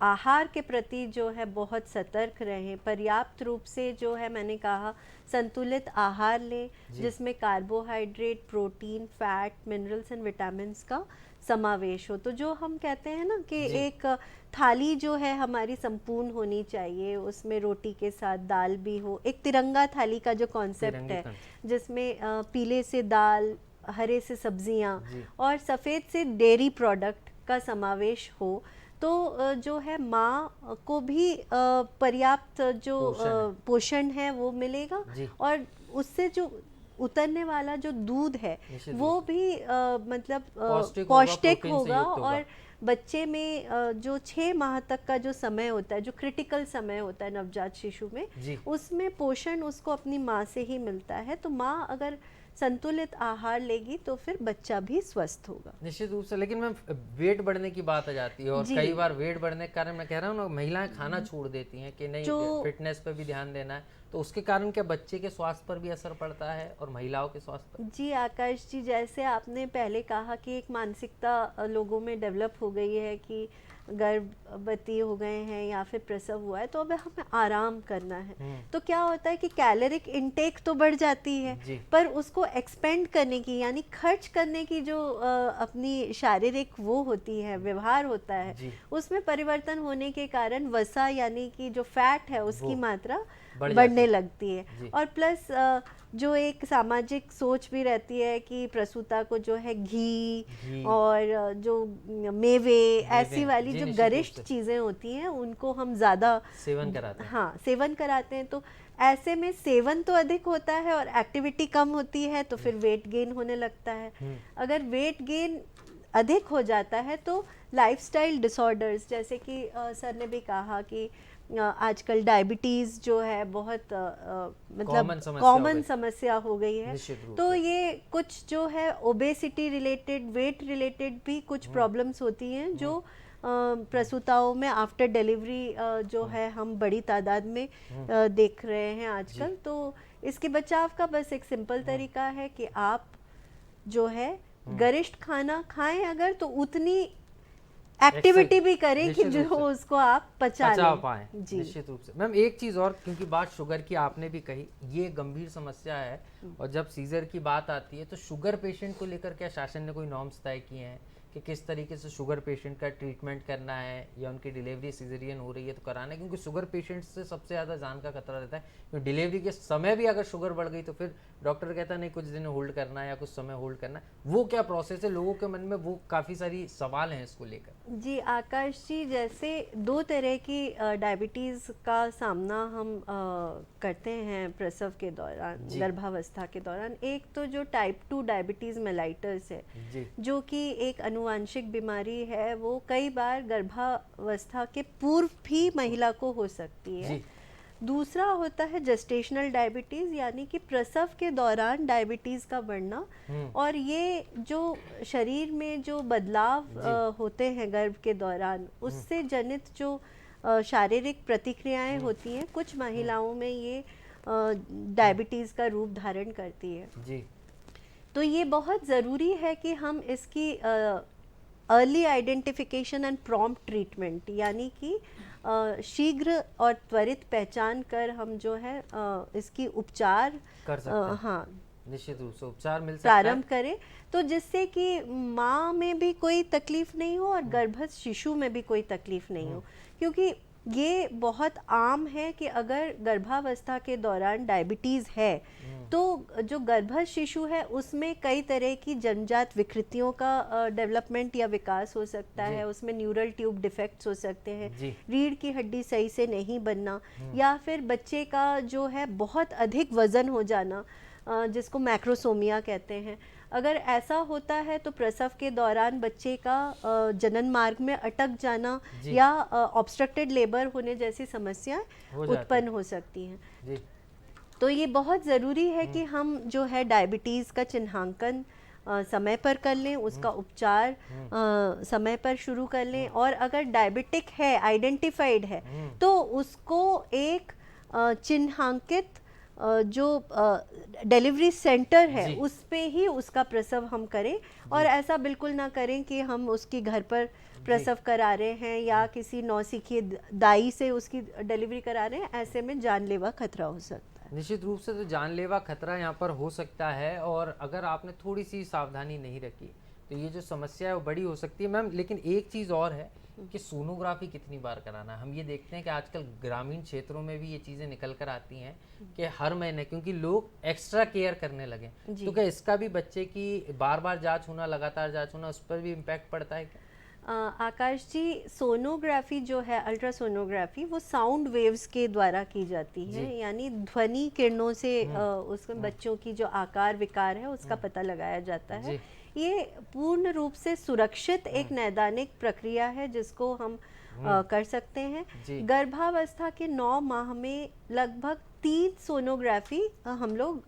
B: आहार के प्रति जो है बहुत सतर्क रहें, पर्याप्त रूप से जो है मैंने कहा संतुलित आहार लें जिसमें carbohydrate, protein, fat, minerals and vitamins का समावेश हो। तो जो हम कहते हैं ना कि एक थाली जो है हमारी संपूर्ण होनी चाहिए, उसमें रोटी के साथ दाल भी हो, एक तिरंगा थाली का जो कॉन्सेप्ट है जिसमें पीले से दाल, हरे से सब्जियां और सफ़ेद से डेयरी प्रोडक्ट का समावेश हो तो जो है माँ को भी पर्याप्त जो पोषण है वो मिलेगा और उससे जो उतरने वाला जो दूध है वो भी मतलब पौष्टिक होगा और बच्चे में जो 6 माह तक का जो समय होता है, जो क्रिटिकल समय होता है नवजात शिशु में, उसमें पोषण उसको अपनी माँ से ही मिलता है। तो माँ अगर संतुलित आहार लेगी तो फिर बच्चा भी स्वस्थ होगा।
A: निश्चित रूप से। लेकिन मैम वेट बढ़ने की बात आ जाती है और कई बार वेट बढ़ने के कारण मैं कह रहा हूँ ना महिलाएं खाना छोड़ देती हैं कि नहीं फिटनेस पे भी ध्यान देना है, तो उसके कारण क्या बच्चे के स्वास्थ्य पर भी असर पड़ता है और महिलाओं के स्वास्थ्य पर?
B: जी आकाश जी, जैसे आपने पहले कहा कि एक मानसिकता लोगों में डेवलप हो गई है कि गर्भवती हो गए हैं या फिर प्रसव हुआ है तो अब हमें आराम करना है, तो क्या होता है कि कैलोरिक इनटेक तो बढ़ जाती है पर उसको एक्सपेंड करने की यानी खर्च करने की जो अपनी शारीरिक वो होती है, व्यवहार होता है, उसमें परिवर्तन होने के कारण वसा यानी कि जो फैट है उसकी मात्रा बढ़ने लगती है। और प्लस जो एक सामाजिक सोच भी रहती है कि प्रसूता को जो है घी और जो मेवे ऐसी वाली जो गरिष्ठ चीज़ें होती हैं उनको हम ज़्यादा
A: सेवन कराते हैं।
B: हाँ, सेवन कराते हैं। तो ऐसे में सेवन तो अधिक होता है और एक्टिविटी कम होती है तो फिर वेट गेन होने लगता है। अगर वेट गेन अधिक हो जाता है तो लाइफस्टाइल डिसऑर्डर्स जैसे कि सर ने भी कहा कि आजकल डायबिटीज़ जो है बहुत मतलब कॉमन समस्या हो गई है, तो ये कुछ जो है ओबेसिटी रिलेटेड, वेट रिलेटेड भी कुछ प्रॉब्लम्स होती हैं जो प्रसूताओं में आफ्टर डिलीवरी जो है हम बड़ी तादाद में देख रहे हैं आजकल। तो इसके बचाव का बस एक सिंपल तरीका है कि आप जो है गरिष्ठ खाना खाएं अगर तो उतनी एक्टिविटी भी करें कि जो उसको आप पचा
A: पाएं। निश्चित रूप से। मैम एक चीज़ और, क्योंकि बात शुगर की आपने भी कही, ये गंभीर समस्या है और जब सीजर की बात आती है तो शुगर पेशेंट को लेकर क्या शासन ने कोई नॉर्म्स तय किए हैं कि किस तरीके से शुगर पेशेंट का ट्रीटमेंट करना है या उनकी डिलीवरी सीजरियन हो रही है तो कराना है? क्योंकि शुगर पेशेंट से सबसे ज़्यादा जान का खतरा रहता है, क्योंकि डिलीवरी के समय भी अगर शुगर बढ़ गई तो फिर डॉक्टर कहता है नहीं कुछ दिन होल्ड करना है या कुछ समय होल्ड करना है। वो क्या प्रोसेस है? लोगों के मन में वो काफ़ी सारी सवाल हैं इसको लेकर।
B: जी आकाश जी, जैसे 2 तरह की डायबिटीज़ का सामना हम करते हैं प्रसव के दौरान, गर्भावस्था के दौरान। एक तो जो टाइप 2 डायबिटीज़ मेलाइटस है जो कि एक अनुवांशिक बीमारी है, वो कई बार गर्भावस्था के पूर्व भी महिला को हो सकती है। दूसरा होता है जेस्टेशनल डायबिटीज़ यानी कि प्रसव के दौरान डायबिटीज़ का बढ़ना, और ये जो शरीर में जो बदलाव होते हैं गर्भ के दौरान उससे जनित जो शारीरिक प्रतिक्रियाएं होती हैं, कुछ महिलाओं में ये डायबिटीज़ का रूप धारण करती है। तो ये बहुत ज़रूरी है कि हम इसकी early identification and prompt treatment यानी कि शीघ्र और त्वरित पहचान कर हम जो है इसकी उपचार
A: कर सकते हैं।
B: हाँ,
A: निश्चित रूप से उपचार मिल सकता है,
B: प्रारंभ करें तो जिससे कि माँ में भी कोई तकलीफ नहीं हो और गर्भस्थ शिशु में भी कोई तकलीफ नहीं हो। क्योंकि ये बहुत आम है कि अगर गर्भावस्था के दौरान डायबिटीज़ है तो जो गर्भस्थ शिशु है उसमें कई तरह की जन्मजात विकृतियों का डेवलपमेंट या विकास हो सकता है। उसमें न्यूरल ट्यूब डिफेक्ट्स हो सकते हैं, रीढ़ की हड्डी सही से नहीं बनना, या फिर बच्चे का जो है बहुत अधिक वज़न हो जाना, जिसको मैक्रोसोमिया कहते हैं। अगर ऐसा होता है तो प्रसव के दौरान बच्चे का जनन मार्ग में अटक जाना या ऑब्स्ट्रक्टेड लेबर होने जैसी समस्याएं उत्पन्न हो सकती हैं। तो ये बहुत ज़रूरी है कि हम जो है डायबिटीज़ का चिन्हांकन समय पर कर लें, उसका उपचार समय पर शुरू कर लें, और अगर डायबिटिक है, आइडेंटिफाइड है, तो उसको एक चिन्हांकित जो डिलीवरी सेंटर है उस पे ही उसका प्रसव हम करें, और ऐसा बिल्कुल ना करें कि हम उसकी घर पर प्रसव करा रहे हैं या किसी नौसिखिए दाई से उसकी डिलीवरी करा रहे हैं। ऐसे में जानलेवा खतरा हो सकता है।
A: निश्चित रूप से तो जानलेवा खतरा यहाँ पर हो सकता है, और अगर आपने थोड़ी सी सावधानी नहीं रखी तो ये जो समस्या है वो बड़ी हो सकती है। मैम, लेकिन एक चीज़ और है कि सोनोग्राफी कितनी बार कराना है। हम ये देखते हैं कि आजकल ग्रामीण क्षेत्रों में भी ये चीज़ें निकल कर आती हैं कि हर महीने, क्योंकि लोग एक्स्ट्रा केयर करने लगे, तो क्या इसका भी बच्चे की बार बार जांच होना, लगातार जांच होना, उस पर भी इम्पैक्ट पड़ता है क्या?
B: आकाश जी, सोनोग्राफी जो है, अल्ट्रासोनोग्राफी, वो साउंड वेव्स के द्वारा की जाती है, यानी ध्वनि किरणों से उसमें बच्चों की जो आकार विकार है उसका पता लगाया जाता है। ये पूर्ण रूप से सुरक्षित एक नैदानिक प्रक्रिया है जिसको हम कर सकते हैं। गर्भावस्था के 9 माह में लगभग 3 सोनोग्राफी हम लोग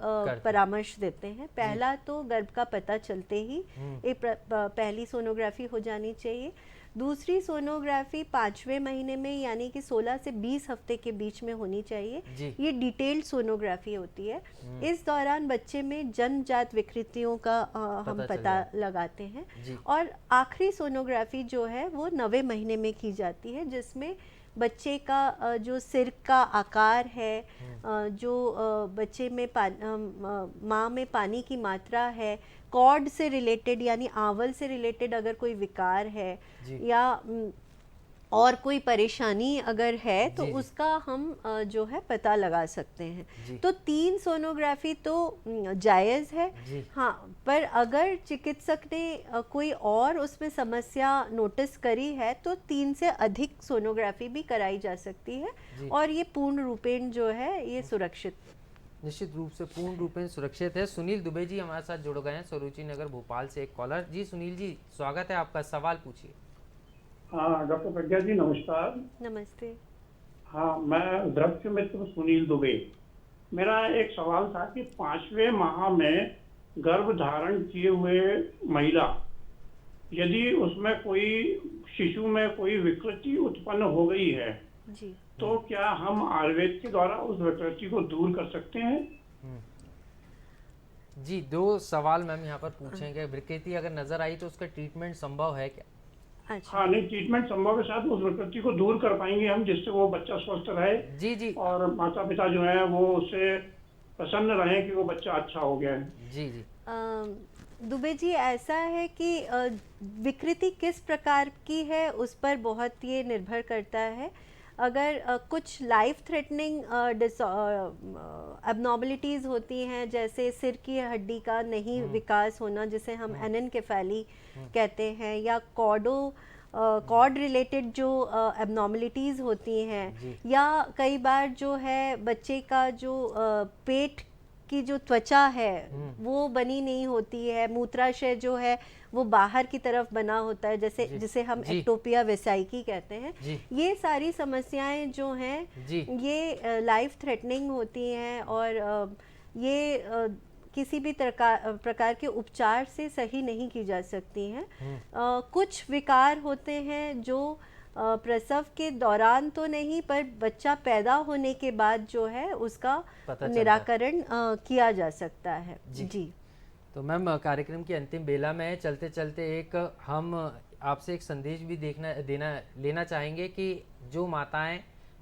B: परामर्श देते हैं। पहला तो गर्भ का पता चलते ही एक पहली सोनोग्राफी हो जानी चाहिए। दूसरी सोनोग्राफी 5वें महीने में, यानी कि 16 से 20 हफ्ते के बीच में होनी चाहिए। ये डिटेल्ड सोनोग्राफी होती है। इस दौरान बच्चे में जन्मजात विकृतियों का हम पता लगाते हैं। और आखिरी सोनोग्राफी जो है वो 9वें महीने में की जाती है, जिसमें बच्चे का जो सिर का आकार है, जो बच्चे में माँ में पानी की मात्रा है, कॉर्ड से रिलेटेड यानी आंवल से रिलेटेड अगर कोई विकार है या और कोई परेशानी अगर है तो उसका हम जो है पता लगा सकते हैं। तो 3 सोनोग्राफी तो जायज़ है। हाँ, पर अगर चिकित्सक ने कोई और उसमें समस्या नोटिस करी है तो 3 से अधिक सोनोग्राफी भी कराई जा सकती है, और ये पूर्ण रूपेण जो है ये सुरक्षित,
A: निश्चित रूप से पूर्ण रूपेण सुरक्षित है। सुनील दुबे जी हमारे साथ जुड़ गए हैं, स्वरूचि नगर भोपाल से एक कॉलर। जी सुनील जी, स्वागत है आपका, सवाल पूछिए।
G: हाँ डॉक्टर प्रज्ञा जी, नमस्कार।
B: नमस्ते।
G: हाँ, मैं द्रव्य मित्र सुनील दुबे। मेरा एक सवाल था कि 5वें माह में गर्भ धारण किए हुए महिला, यदि उसमें कोई शिशु में कोई विकृति उत्पन्न हो गई है
B: जी,
G: तो क्या हम आयुर्वेद के द्वारा उस विकृति को दूर कर सकते हैं?
A: जी, 2 सवाल मैम यहाँ पर पूछेंगे। विकृति अगर नजर आई तो उसका ट्रीटमेंट संभव है क्या?
B: अच्छा।
G: हाँ, नहीं, ट्रीटमेंट संभव के साथ उस विकृति को दूर कर पाएंगे हम, जिससे वो बच्चा स्वस्थ रहे।
A: जी
G: और माता पिता जो है वो उससे प्रसन्न रहे कि वो बच्चा अच्छा हो गया है।
A: जी
B: दुबे जी, ऐसा है कि विकृति किस प्रकार की है उस पर बहुत ये निर्भर करता है। अगर कुछ लाइफ थ्रेटनिंग एबनॉर्मलिटीज़ होती हैं, जैसे सिर की हड्डी का नहीं विकास होना, जिसे हम एनेनकेफेली कहते हैं, या कॉर्ड रिलेटेड जो एबनॉर्मलिटीज़ होती हैं, या कई बार जो है बच्चे का जो पेट की जो त्वचा है वो बनी नहीं होती है, मूत्राशय जो है वो बाहर की तरफ बना होता है, जैसे जिसे हम एक्टोपिया वेसाइकी कहते हैं। ये सारी समस्याएं जो हैं ये लाइफ थ्रेटनिंग होती हैं, और ये किसी भी प्रकार के उपचार से सही नहीं की जा सकती हैं। कुछ विकार होते हैं जो प्रसव के दौरान तो नहीं, पर बच्चा पैदा होने के बाद जो है उसका निराकरण किया जा सकता है। जी
A: तो मैम, कार्यक्रम की अंतिम बेला में चलते चलते एक हम आपसे एक संदेश भी लेना चाहेंगे कि जो माताएं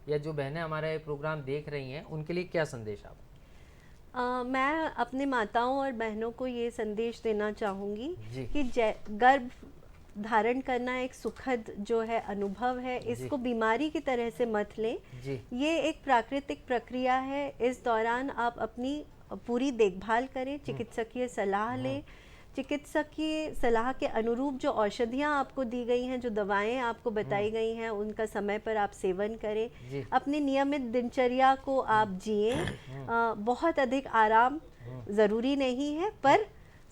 A: या जो बहनें हमारे प्रोग्राम देख रही हैं उनके लिए क्या संदेश आप?
B: मैं अपने माताओं और बहनों को ये संदेश देना चाहूँगी कि गर्भ धारण करना एक सुखद जो है अनुभव है, इसको बीमारी की तरह से मत लें। ये एक प्राकृतिक प्रक्रिया है। इस दौरान आप अपनी पूरी देखभाल करें, चिकित्सकीय सलाह लें, चिकित्सकीय सलाह के अनुरूप जो औषधियाँ आपको दी गई हैं, जो दवाएं आपको बताई गई हैं, उनका समय पर आप सेवन करें। अपनी नियमित दिनचर्या को आप जिएं। बहुत अधिक आराम ज़रूरी नहीं है, पर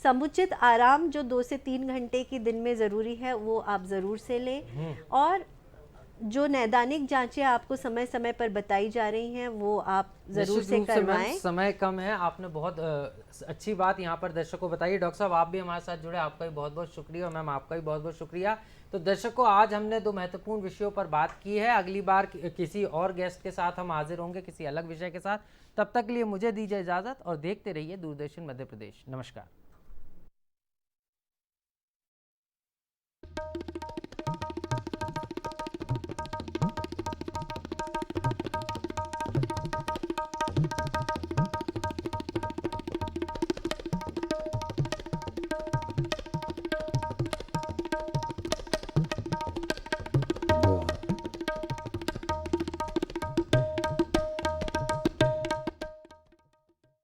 B: समुचित आराम जो 2 से 3 घंटे की दिन में ज़रूरी है वो आप ज़रूर से लें। और जो नैदानिक जांचें आपको समय समय पर बताई जा रही हैं वो आप ज़रूर से करवाएं।
A: समय कम है, आपने बहुत अच्छी बात यहाँ पर दर्शकों को बताई। डॉक्टर साहब आप भी हमारे साथ जुड़े, आपका भी बहुत बहुत शुक्रिया। और मैम आपका भी बहुत बहुत शुक्रिया। तो दर्शकों, आज हमने 2 महत्वपूर्ण विषयों पर बात की है। अगली बार किसी और गेस्ट के साथ हम हाजिर होंगे किसी अलग विषय के साथ। तब तक के लिए मुझे दीजिए इजाज़त और देखते रहिए दूरदर्शन मध्य प्रदेश। नमस्कार।